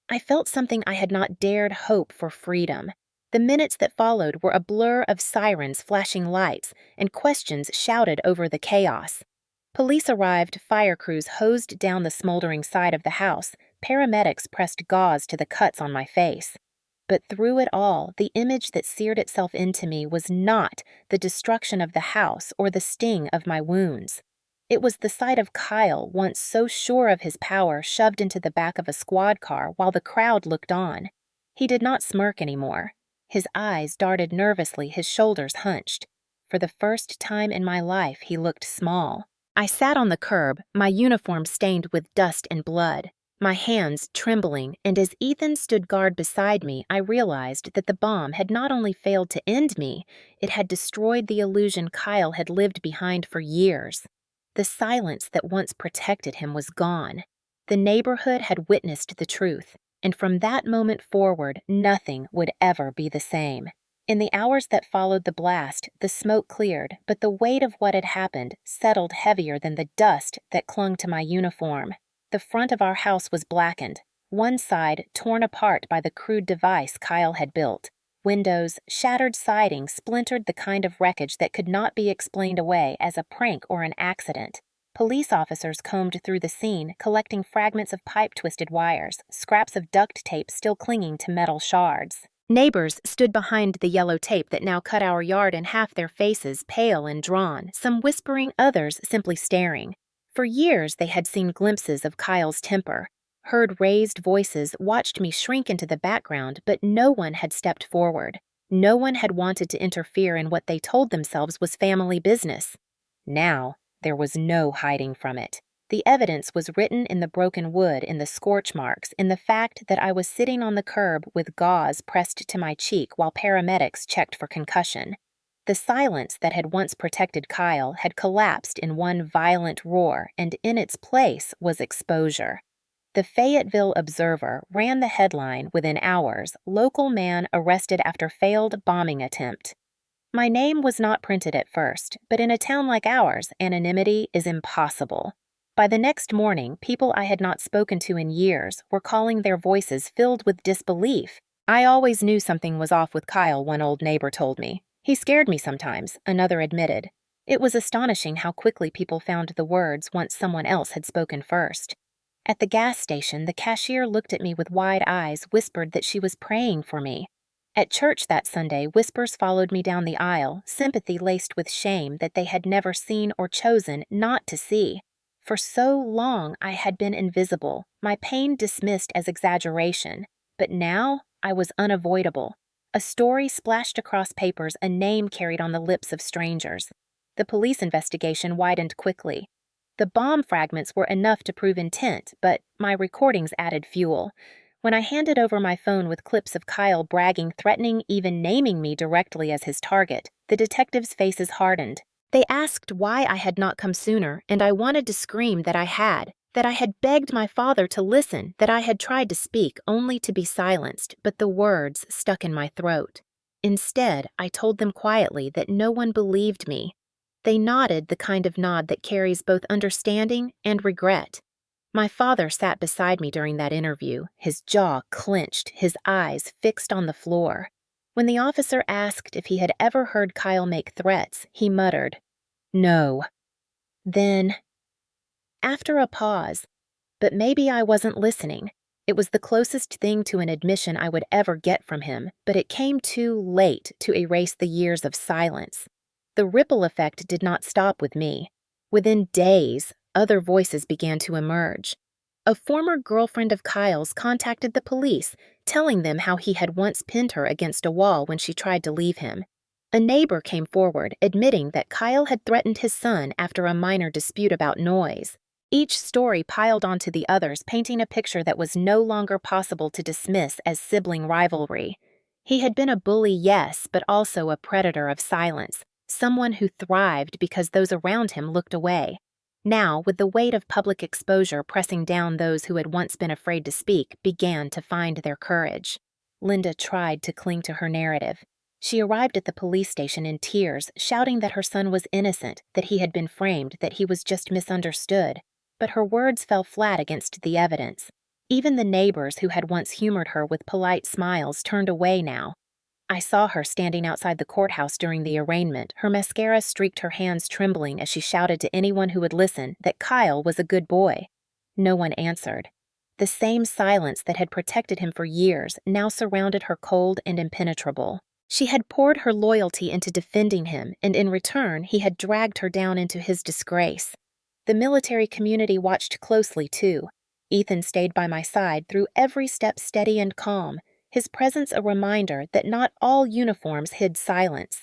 I felt something I had not dared hope for: freedom. The minutes that followed were a blur of sirens, flashing lights, and questions shouted over the chaos. Police arrived, fire crews hosed down the smoldering side of the house, paramedics pressed gauze to the cuts on my face. But through it all, the image that seared itself into me was not the destruction of the house or the sting of my wounds. It was the sight of Kyle, once so sure of his power, shoved into the back of a squad car while the crowd looked on. He did not smirk anymore. His eyes darted nervously, his shoulders hunched. For the first time in my life, he looked small. I sat on the curb, my uniform stained with dust and blood, my hands trembling, and as Ethan stood guard beside me, I realized that the bomb had not only failed to end me, it had destroyed the illusion Kyle had lived behind for years. The silence that once protected him was gone. The neighborhood had witnessed the truth, and from that moment forward, nothing would ever be the same. In the hours that followed the blast, the smoke cleared, but the weight of what had happened settled heavier than the dust that clung to my uniform. The front of our house was blackened. One side torn apart by the crude device Kyle had built. Windows, shattered siding splintered the kind of wreckage that could not be explained away as a prank or an accident. Police officers combed through the scene, collecting fragments of pipe-twisted wires, scraps of duct tape still clinging to metal shards. Neighbors stood behind the yellow tape that now cut our yard in half, their faces pale and drawn, some whispering, others simply staring. For years they had seen glimpses of Kyle's temper, heard raised voices, watched me shrink into the background, but no one had stepped forward. No one had wanted to interfere in what they told themselves was family business. Now, there was no hiding from it. The evidence was written in the broken wood, in the scorch marks, in the fact that I was sitting on the curb with gauze pressed to my cheek while paramedics checked for concussion. The silence that had once protected Kyle had collapsed in one violent roar, and in its place was exposure. The Fayetteville Observer ran the headline within hours, "Local man arrested after failed bombing attempt." My name was not printed at first, but in a town like ours, anonymity is impossible. By the next morning, people I had not spoken to in years were calling, their voices filled with disbelief. "I always knew something was off with Kyle," one old neighbor told me. "He scared me sometimes," another admitted. It was astonishing how quickly people found the words once someone else had spoken first. At the gas station, the cashier looked at me with wide eyes, whispered that she was praying for me. At church that Sunday, whispers followed me down the aisle, sympathy laced with shame that they had never seen or chosen not to see. For so long I had been invisible, my pain dismissed as exaggeration, but now I was unavoidable. A story splashed across papers, a name carried on the lips of strangers. The police investigation widened quickly. The bomb fragments were enough to prove intent, but my recordings added fuel. When I handed over my phone with clips of Kyle bragging, threatening, even naming me directly as his target, the detectives' faces hardened. They asked why I had not come sooner, and I wanted to scream that I had begged my father to listen, that I had tried to speak only to be silenced, but the words stuck in my throat. Instead, I told them quietly that no one believed me. They nodded, the kind of nod that carries both understanding and regret. My father sat beside me during that interview, his jaw clenched, his eyes fixed on the floor. When the officer asked if he had ever heard Kyle make threats, he muttered, "No." Then, after a pause, but maybe I wasn't listening. It was the closest thing to an admission I would ever get from him, but it came too late to erase the years of silence. The ripple effect did not stop with me. Within days, other voices began to emerge. A former girlfriend of Kyle's contacted the police, telling them how he had once pinned her against a wall when she tried to leave him. A neighbor came forward, admitting that Kyle had threatened his son after a minor dispute about noise. Each story piled onto the others, painting a picture that was no longer possible to dismiss as sibling rivalry. He had been a bully, yes, but also a predator of silence. Someone who thrived because those around him looked away. Now, with the weight of public exposure pressing down, those who had once been afraid to speak began to find their courage. Linda tried to cling to her narrative. She arrived at the police station in tears, shouting that her son was innocent, that he had been framed, that he was just misunderstood. But her words fell flat against the evidence. Even the neighbors who had once humored her with polite smiles turned away now. I saw her standing outside the courthouse during the arraignment. Her mascara streaked her hands, trembling as she shouted to anyone who would listen that Kyle was a good boy. No one answered. The same silence that had protected him for years now surrounded her, cold and impenetrable. She had poured her loyalty into defending him, and in return he had dragged her down into his disgrace. The military community watched closely, too. Ethan stayed by my side through every step, steady and calm, his presence a reminder that not all uniforms hid silence.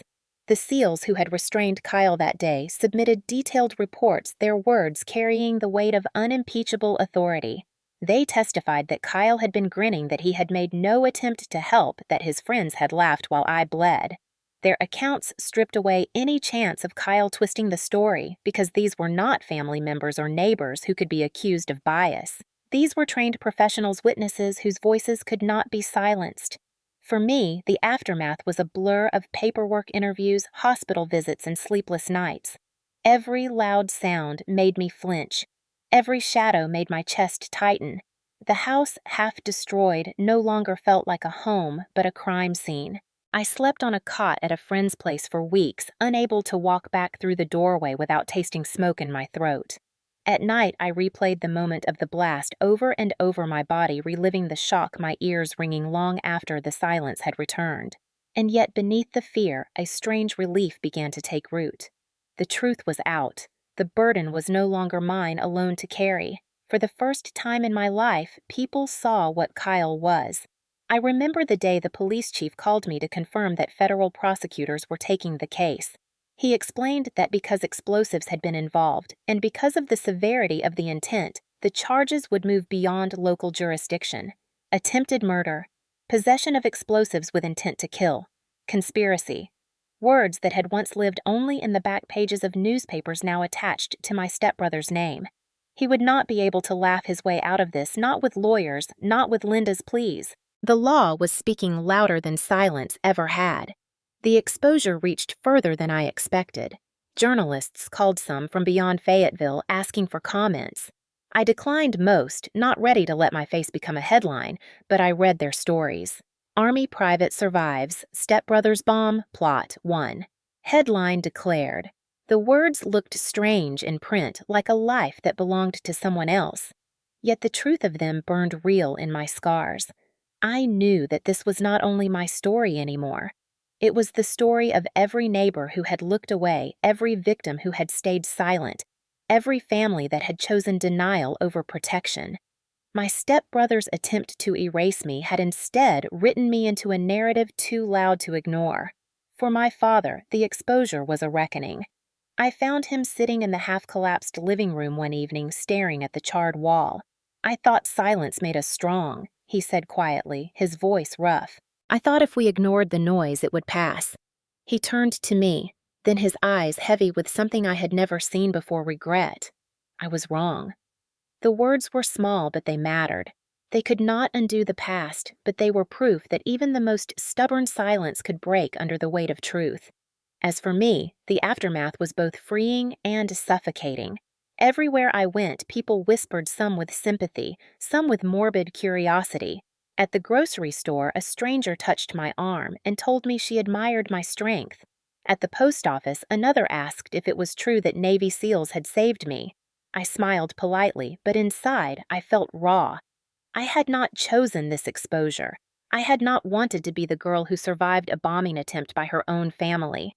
The SEALs who had restrained Kyle that day submitted detailed reports, their words carrying the weight of unimpeachable authority. They testified that Kyle had been grinning, that he had made no attempt to help, that his friends had laughed while I bled. Their accounts stripped away any chance of Kyle twisting the story, because these were not family members or neighbors who could be accused of bias. These were trained professionals, witnesses whose voices could not be silenced. For me, the aftermath was a blur of paperwork, interviews, hospital visits, and sleepless nights. Every loud sound made me flinch. Every shadow made my chest tighten. The house, half destroyed, no longer felt like a home, but a crime scene. I slept on a cot at a friend's place for weeks, unable to walk back through the doorway without tasting smoke in my throat. At night, I replayed the moment of the blast over and over my body, reliving the shock, my ears ringing long after the silence had returned. And yet beneath the fear, a strange relief began to take root. The truth was out. The burden was no longer mine alone to carry. For the first time in my life, people saw what Kyle was. I remember the day the police chief called me to confirm that federal prosecutors were taking the case. He explained that because explosives had been involved, and because of the severity of the intent, the charges would move beyond local jurisdiction. Attempted murder, possession of explosives with intent to kill, conspiracy. Words that had once lived only in the back pages of newspapers now attached to my stepbrother's name. He would not be able to laugh his way out of this, not with lawyers, not with Linda's pleas. The law was speaking louder than silence ever had. The exposure reached further than I expected. Journalists called some from beyond Fayetteville asking for comments. I declined most, not ready to let my face become a headline, but I read their stories. Army Private Survives, Stepbrother's Bomb, Plot 1. Headline declared. The words looked strange in print, like a life that belonged to someone else. Yet the truth of them burned real in my scars. I knew that this was not only my story anymore. It was the story of every neighbor who had looked away, every victim who had stayed silent, every family that had chosen denial over protection. My stepbrother's attempt to erase me had instead written me into a narrative too loud to ignore. For my father, the exposure was a reckoning. I found him sitting in the half-collapsed living room one evening, staring at the charred wall. "I thought silence made us strong," he said quietly, his voice rough. "I thought if we ignored the noise, it would pass." He turned to me, then his eyes heavy with something I had never seen before, regret. I was wrong. The words were small, but they mattered. They could not undo the past, but they were proof that even the most stubborn silence could break under the weight of truth. As for me, the aftermath was both freeing and suffocating. Everywhere I went, people whispered, some with sympathy, some with morbid curiosity. At the grocery store, a stranger touched my arm and told me she admired my strength. At the post office, another asked if it was true that Navy SEALs had saved me. I smiled politely, but inside I felt raw. I had not chosen this exposure. I had not wanted to be the girl who survived a bombing attempt by her own family.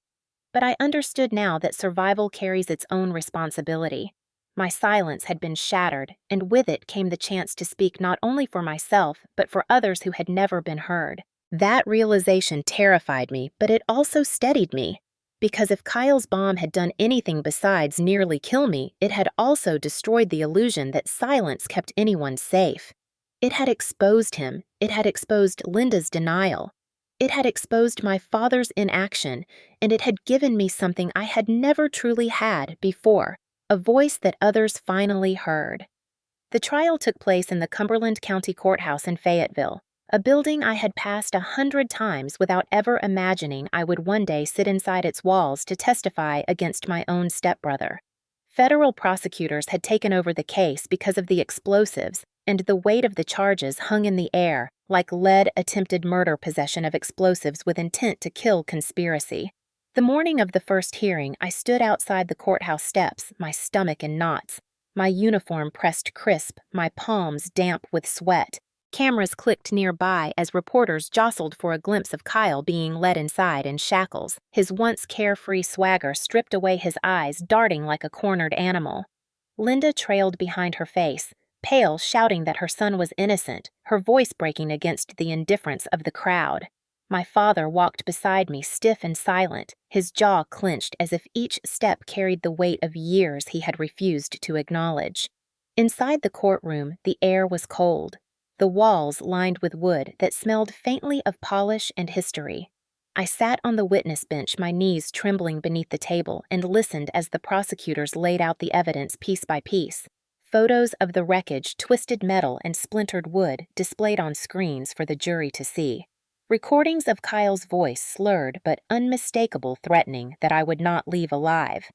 But I understood now that survival carries its own responsibility. My silence had been shattered, and with it came the chance to speak not only for myself, but for others who had never been heard. That realization terrified me, but it also steadied me. Because if Kyle's bomb had done anything besides nearly kill me, it had also destroyed the illusion that silence kept anyone safe. It had exposed him. It had exposed Linda's denial. It had exposed my father's inaction, and it had given me something I had never truly had before, a voice that others finally heard. The trial took place in the Cumberland County Courthouse in Fayetteville, a building I had passed 100 times without ever imagining I would one day sit inside its walls to testify against my own stepbrother. Federal prosecutors had taken over the case because of the explosives, and the weight of the charges hung in the air, like lead attempted murder, possession of explosives with intent to kill conspiracy. The morning of the first hearing, I stood outside the courthouse steps, my stomach in knots, my uniform pressed crisp, my palms damp with sweat. Cameras clicked nearby as reporters jostled for a glimpse of Kyle being led inside in shackles, his once carefree swagger stripped away, his eyes darting like a cornered animal. Linda trailed behind her face, pale, shouting that her son was innocent, her voice breaking against the indifference of the crowd. My father walked beside me, stiff and silent, his jaw clenched as if each step carried the weight of years he had refused to acknowledge. Inside the courtroom, the air was cold, the walls lined with wood that smelled faintly of polish and history. I sat on the witness bench, my knees trembling beneath the table, and listened as the prosecutors laid out the evidence piece by piece. Photos of the wreckage, twisted metal, and splintered wood displayed on screens for the jury to see. Recordings of Kyle's voice, slurred but unmistakable, threatening that I would not leave alive.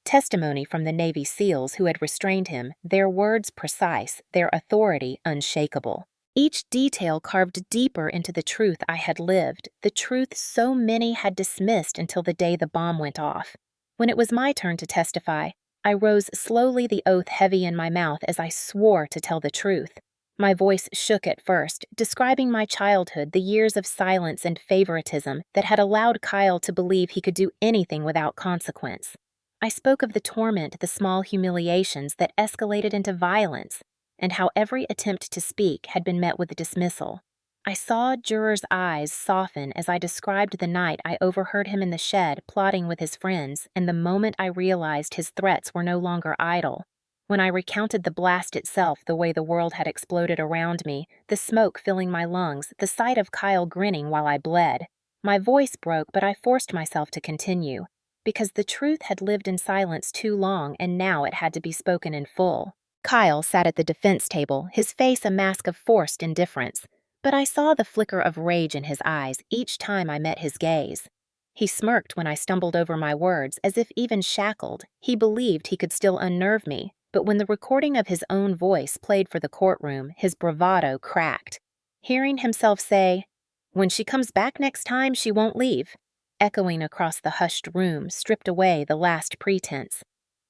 Testimony from the Navy SEALs who had restrained him, their words precise, their authority unshakable. Each detail carved deeper into the truth I had lived, the truth so many had dismissed until the day the bomb went off. When it was my turn to testify, I rose slowly, the oath heavy in my mouth as I swore to tell the truth. My voice shook at first, describing my childhood, the years of silence and favoritism that had allowed Kyle to believe he could do anything without consequence. I spoke of the torment, the small humiliations that escalated into violence, and how every attempt to speak had been met with dismissal. I saw jurors' eyes soften as I described the night I overheard him in the shed plotting with his friends, and the moment I realized his threats were no longer idle. When I recounted the blast itself, the way the world had exploded around me, the smoke filling my lungs, the sight of Kyle grinning while I bled, my voice broke, but I forced myself to continue, because the truth had lived in silence too long and now it had to be spoken in full. Kyle sat at the defense table, his face a mask of forced indifference, but I saw the flicker of rage in his eyes each time I met his gaze. He smirked when I stumbled over my words, as if even shackled, he believed he could still unnerve me, but when the recording of his own voice played for the courtroom, his bravado cracked. Hearing himself say, "When she comes back next time, she won't leave," echoing across the hushed room, stripped away the last pretense.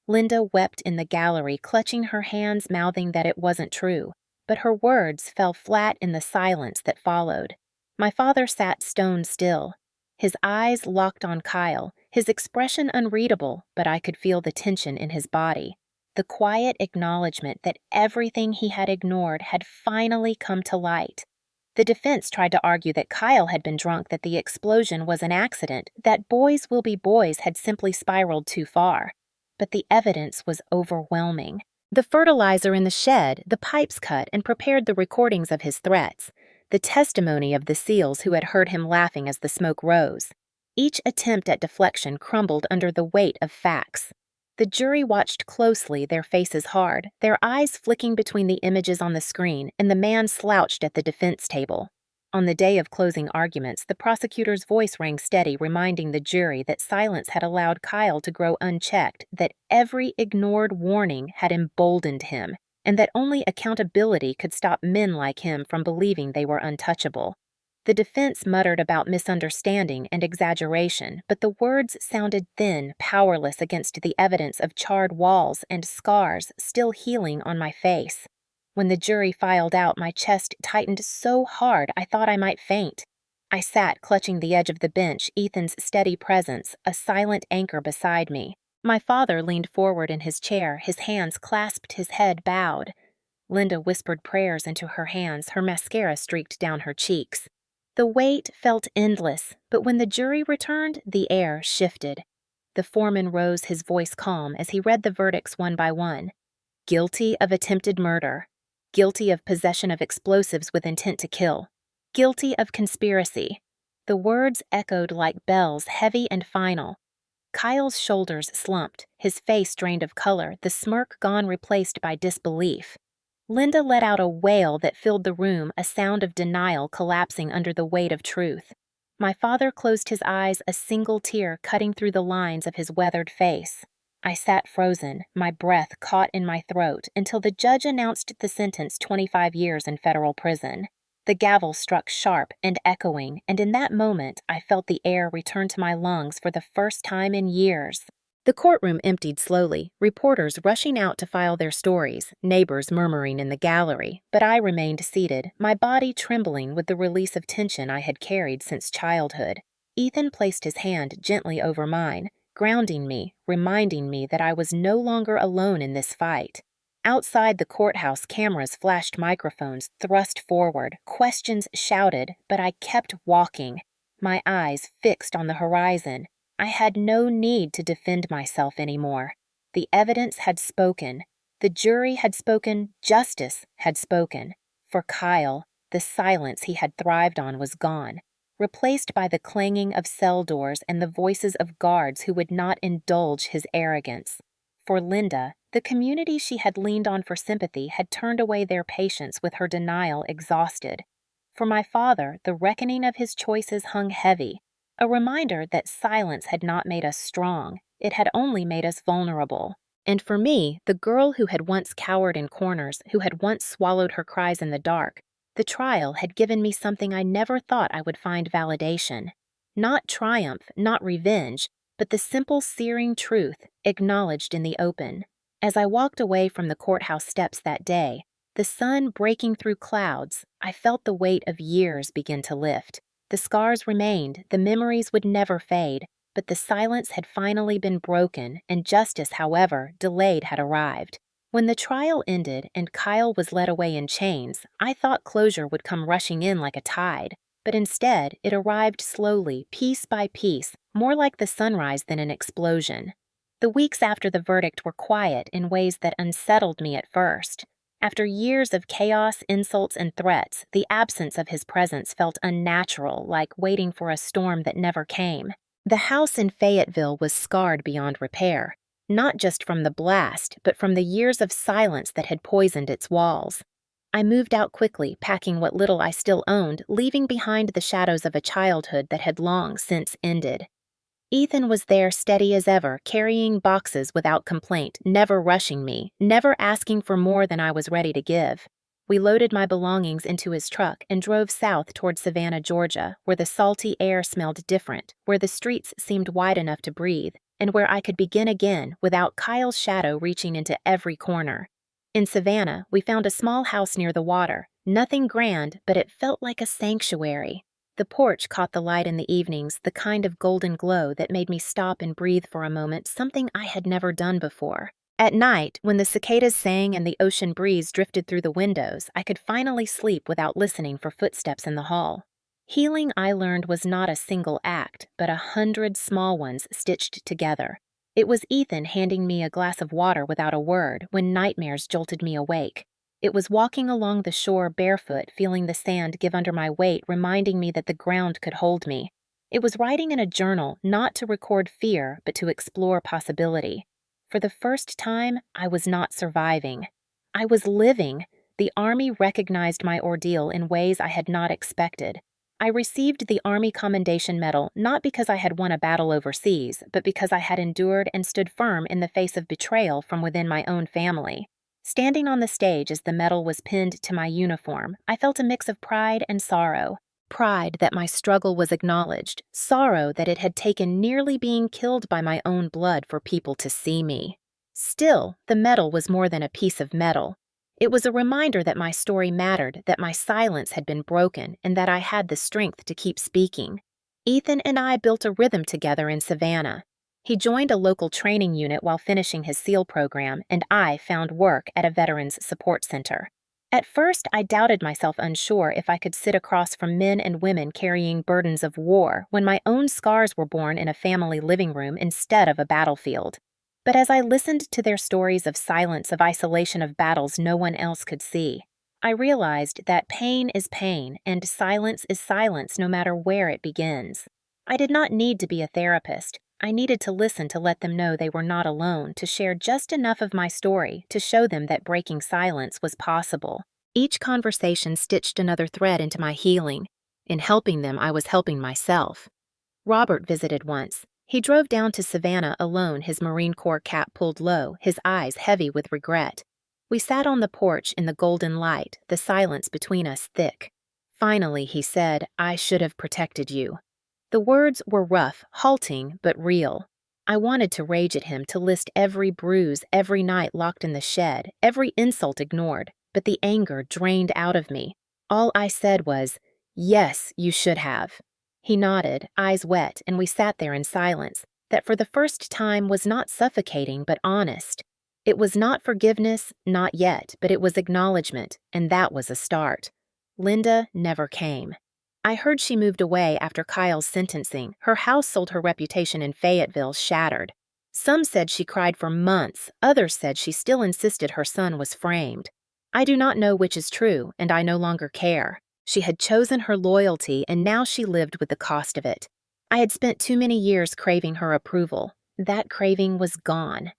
Linda wept in the gallery, clutching her hands, mouthing that it wasn't true, but her words fell flat in the silence that followed. My father sat stone still, his eyes locked on Kyle, his expression unreadable, but I could feel the tension in his body, the quiet acknowledgement that everything he had ignored had finally come to light. The defense tried to argue that Kyle had been drunk, that the explosion was an accident, that boys will be boys had simply spiraled too far. But the evidence was overwhelming. The fertilizer in the shed, the pipes cut and prepared the recordings of his threats, the testimony of the SEALs who had heard him laughing as the smoke rose. Each attempt at deflection crumbled under the weight of facts. The jury watched closely, their faces hard, their eyes flicking between the images on the screen and the man slouched at the defense table. On the day of closing arguments, the prosecutor's voice rang steady, reminding the jury that silence had allowed Kyle to grow unchecked, that every ignored warning had emboldened him, and that only accountability could stop men like him from believing they were untouchable. The defense muttered about misunderstanding and exaggeration, but the words sounded thin, powerless against the evidence of charred walls and scars still healing on my face. When the jury filed out, my chest tightened so hard I thought I might faint. I sat clutching the edge of the bench, Ethan's steady presence, a silent anchor beside me. My father leaned forward in his chair, his hands clasped, his head bowed. Linda whispered prayers into her hands, her mascara streaked down her cheeks. The wait felt endless, but when the jury returned, the air shifted. The foreman rose, his voice calm, as he read the verdicts one by one. Guilty of attempted murder. Guilty of possession of explosives with intent to kill. Guilty of conspiracy. The words echoed like bells, heavy and final. Kyle's shoulders slumped, his face drained of color, the smirk gone, replaced by disbelief. Linda let out a wail that filled the room, a sound of denial collapsing under the weight of truth. My father closed his eyes, a single tear cutting through the lines of his weathered face. I sat frozen, my breath caught in my throat, until the judge announced the sentence: 25 years in federal prison. The gavel struck sharp and echoing, and in that moment I felt the air return to my lungs for the first time in years. The courtroom emptied slowly, reporters rushing out to file their stories, neighbors murmuring in the gallery, but I remained seated, my body trembling with the release of tension I had carried since childhood. Ethan placed his hand gently over mine, grounding me, reminding me that I was no longer alone in this fight. Outside the courthouse, cameras flashed, microphones thrust forward, questions shouted, but I kept walking, my eyes fixed on the horizon. I had no need to defend myself anymore. The evidence had spoken. The jury had spoken. Justice had spoken. For Kyle, the silence he had thrived on was gone, replaced by the clanging of cell doors and the voices of guards who would not indulge his arrogance. For Linda, the community she had leaned on for sympathy had turned away their patience with her denial exhausted. For my father, the reckoning of his choices hung heavy, a reminder that silence had not made us strong, it had only made us vulnerable. And for me, the girl who had once cowered in corners, who had once swallowed her cries in the dark, the trial had given me something I never thought I would find validation. Not triumph, not revenge, but the simple, searing truth, acknowledged in the open. As I walked away from the courthouse steps that day, the sun breaking through clouds, I felt the weight of years begin to lift. The scars remained, the memories would never fade, but the silence had finally been broken, and justice, however, delayed, had arrived. When the trial ended and Kyle was led away in chains, I thought closure would come rushing in like a tide, but instead it arrived slowly, piece by piece, more like the sunrise than an explosion. The weeks after the verdict were quiet in ways that unsettled me at first. After years of chaos, insults, and threats, the absence of his presence felt unnatural, like waiting for a storm that never came. The house in Fayetteville was scarred beyond repair, not just from the blast, but from the years of silence that had poisoned its walls. I moved out quickly, packing what little I still owned, leaving behind the shadows of a childhood that had long since ended. Ethan was there steady as ever, carrying boxes without complaint, never rushing me, never asking for more than I was ready to give. We loaded my belongings into his truck and drove south toward Savannah, Georgia, where the salty air smelled different, where the streets seemed wide enough to breathe, and where I could begin again without Kyle's shadow reaching into every corner. In Savannah, we found a small house near the water. Nothing grand, but it felt like a sanctuary. The porch caught the light in the evenings, the kind of golden glow that made me stop and breathe for a moment, something I had never done before. At night, when the cicadas sang and the ocean breeze drifted through the windows, I could finally sleep without listening for footsteps in the hall. Healing, I learned, was not a single act, but 100 small ones stitched together. It was Ethan handing me a glass of water without a word when nightmares jolted me awake. It was walking along the shore barefoot, feeling the sand give under my weight, reminding me that the ground could hold me. It was writing in a journal, not to record fear, but to explore possibility. For the first time, I was not surviving. I was living. The Army recognized my ordeal in ways I had not expected. I received the Army Commendation Medal not because I had won a battle overseas, but because I had endured and stood firm in the face of betrayal from within my own family. Standing on the stage as the medal was pinned to my uniform, I felt a mix of pride and sorrow. Pride that my struggle was acknowledged, sorrow that it had taken nearly being killed by my own blood for people to see me. Still, the medal was more than a piece of metal. It was a reminder that my story mattered, that my silence had been broken, and that I had the strength to keep speaking. Ethan and I built a rhythm together in Savannah. He joined a local training unit while finishing his SEAL program, and I found work at a veterans support center. At first, I doubted myself, unsure if I could sit across from men and women carrying burdens of war when my own scars were born in a family living room instead of a battlefield. But as I listened to their stories of silence, of isolation, of battles no one else could see, I realized that pain is pain and silence is silence no matter where it begins. I did not need to be a therapist. I needed to listen to let them know they were not alone, to share just enough of my story to show them that breaking silence was possible. Each conversation stitched another thread into my healing. In helping them, I was helping myself. Robert visited once. He drove down to Savannah alone, his Marine Corps cap pulled low, his eyes heavy with regret. We sat on the porch in the golden light, the silence between us thick. Finally, he said, "I should have protected you." The words were rough, halting, but real. I wanted to rage at him, to list every bruise, every night locked in the shed, every insult ignored, but the anger drained out of me. All I said was, "Yes, you should have." He nodded, eyes wet, and we sat there in silence, that for the first time was not suffocating but honest. It was not forgiveness, not yet, but it was acknowledgement, and that was a start. Linda never came. I heard she moved away after Kyle's sentencing. Her house sold, her reputation in Fayetteville shattered. Some said she cried for months, others said she still insisted her son was framed. I do not know which is true, and I no longer care. She had chosen her loyalty, and now she lived with the cost of it. I had spent too many years craving her approval. That craving was gone.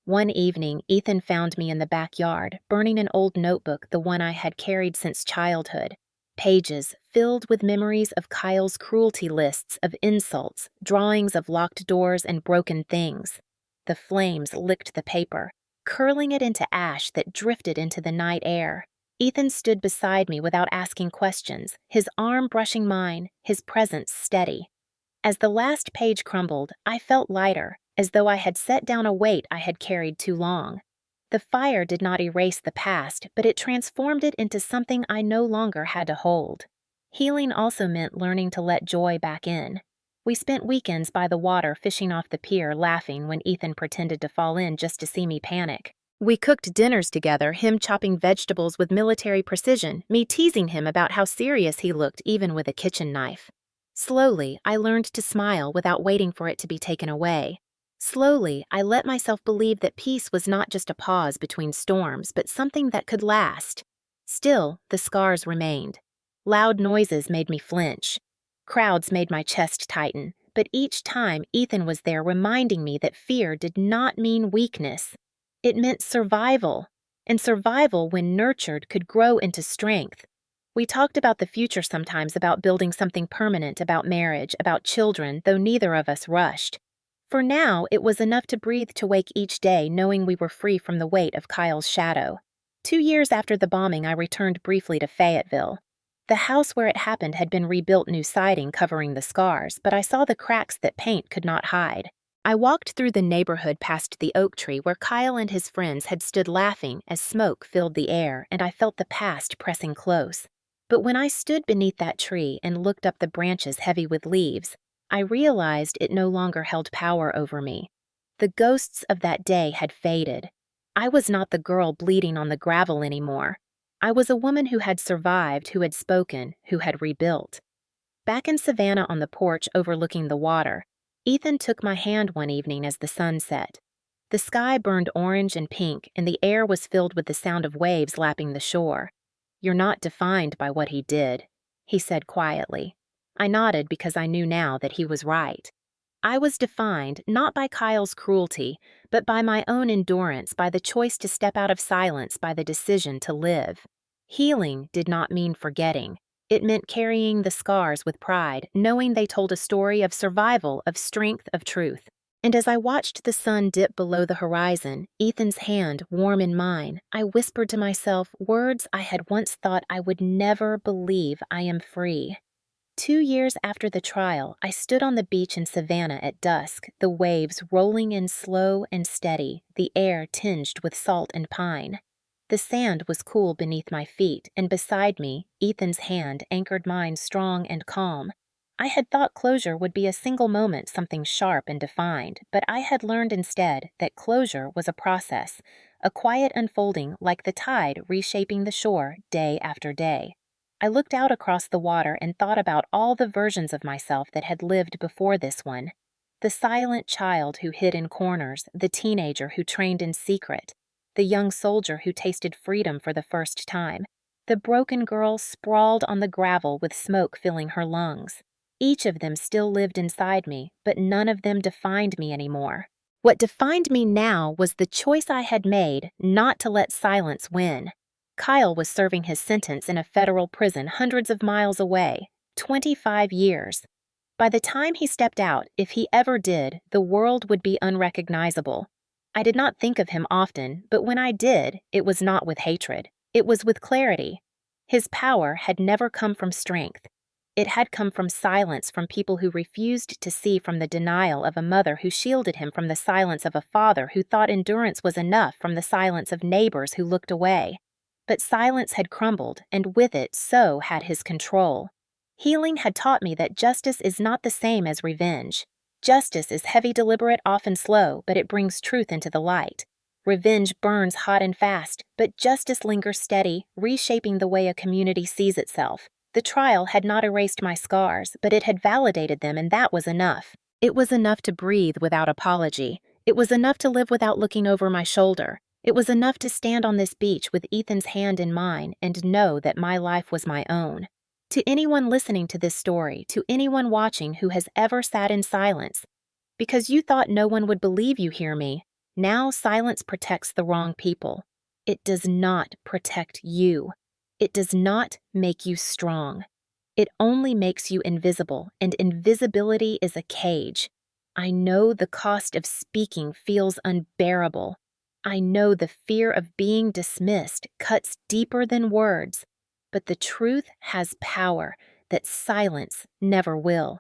One evening, Ethan found me in the backyard, burning an old notebook, the one I had carried since childhood. Pages filled with memories of Kyle's cruelty, lists of insults, drawings of locked doors and broken things. the flames licked the paper, curling it into ash that drifted into the night air. Ethan stood beside me without asking questions, his arm brushing mine, his presence steady. As the last page crumbled, I felt lighter, as though I had set down a weight I had carried too long. The fire did not erase the past, but it transformed it into something I no longer had to hold. Healing also meant learning to let joy back in. We spent weekends by the water fishing off the pier, laughing when Ethan pretended to fall in just to see me panic. We cooked dinners together, him chopping vegetables with military precision, me teasing him about how serious he looked even with a kitchen knife. Slowly, I learned to smile without waiting for it to be taken away. Slowly, I let myself believe that peace was not just a pause between storms, but something that could last. Still, the scars remained. Loud noises made me flinch. Crowds made my chest tighten, but each time Ethan was there reminding me that fear did not mean weakness. It meant survival, and survival, when nurtured, could grow into strength. We talked about the future sometimes, about building something permanent, about marriage, about children, though neither of us rushed. For now, it was enough to breathe, to wake each day knowing we were free from the weight of Kyle's shadow. 2 years after the bombing, I returned briefly to Fayetteville. The house where it happened had been rebuilt, new siding covering the scars, but I saw the cracks that paint could not hide. I walked through the neighborhood past the oak tree where Kyle and his friends had stood laughing as smoke filled the air, and I felt the past pressing close. But when I stood beneath that tree and looked up the branches heavy with leaves, I realized it no longer held power over me. The ghosts of that day had faded. I was not the girl bleeding on the gravel anymore. I was a woman who had survived, who had spoken, who had rebuilt. Back in Savannah on the porch overlooking the water, Ethan took my hand one evening as the sun set. The sky burned orange and pink, and the air was filled with the sound of waves lapping the shore. "You're not defined by what he did," he said quietly. I nodded because I knew now that he was right. I was defined not by Kyle's cruelty, but by my own endurance, by the choice to step out of silence, by the decision to live. Healing did not mean forgetting. It meant carrying the scars with pride, knowing they told a story of survival, of strength, of truth. And as I watched the sun dip below the horizon, Ethan's hand warm in mine, I whispered to myself words I had once thought I would never believe: I am free. 2 years after the trial, I stood on the beach in Savannah at dusk, the waves rolling in slow and steady, the air tinged with salt and pine. The sand was cool beneath my feet, and beside me, Ethan's hand anchored mine strong and calm. I had thought closure would be a single moment, something sharp and defined, but I had learned instead that closure was a process, a quiet unfolding like the tide reshaping the shore day after day. I looked out across the water and thought about all the versions of myself that had lived before this one. The silent child who hid in corners, the teenager who trained in secret, the young soldier who tasted freedom for the first time, the broken girl sprawled on the gravel with smoke filling her lungs. Each of them still lived inside me, but none of them defined me anymore. What defined me now was the choice I had made not to let silence win. Kyle was serving his sentence in a federal prison hundreds of miles away, 25 years. By the time he stepped out, if he ever did, the world would be unrecognizable. I did not think of him often, but when I did, it was not with hatred. It was with clarity. His power had never come from strength. It had come from silence, from people who refused to see, from the denial of a mother who shielded him, from the silence of a father who thought endurance was enough, from the silence of neighbors who looked away. But silence had crumbled, and with it, so had his control. Healing had taught me that justice is not the same as revenge. Justice is heavy, deliberate, often slow, but it brings truth into the light. Revenge burns hot and fast, but justice lingers steady, reshaping the way a community sees itself. The trial had not erased my scars, but it had validated them, and that was enough. It was enough to breathe without apology. It was enough to live without looking over my shoulder. It was enough to stand on this beach with Ethan's hand in mine and know that my life was my own. To anyone listening to this story, to anyone watching who has ever sat in silence, because you thought no one would believe you, hear me. Now silence protects the wrong people. It does not protect you. It does not make you strong. It only makes you invisible, and invisibility is a cage. I know the cost of speaking feels unbearable. I know the fear of being dismissed cuts deeper than words, but the truth has power that silence never will.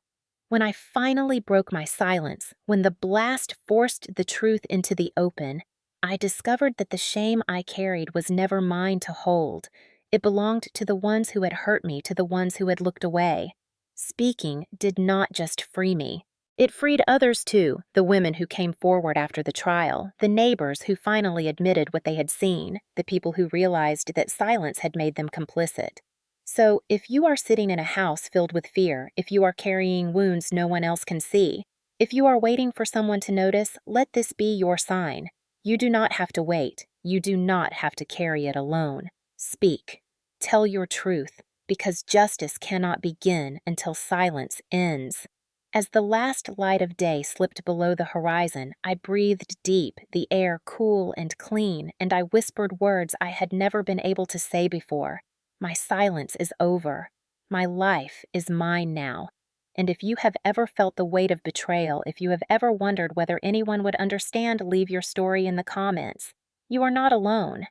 When I finally broke my silence, when the blast forced the truth into the open, I discovered that the shame I carried was never mine to hold. It belonged to the ones who had hurt me, to the ones who had looked away. Speaking did not just free me. It freed others too, the women who came forward after the trial, the neighbors who finally admitted what they had seen, the people who realized that silence had made them complicit. So, if you are sitting in a house filled with fear, if you are carrying wounds no one else can see, if you are waiting for someone to notice, let this be your sign. You do not have to wait. You do not have to carry it alone. Speak. Tell your truth, because justice cannot begin until silence ends. As the last light of day slipped below the horizon, I breathed deep, the air cool and clean, and I whispered words I had never been able to say before. My silence is over. My life is mine now. And if you have ever felt the weight of betrayal, if you have ever wondered whether anyone would understand, leave your story in the comments. You are not alone.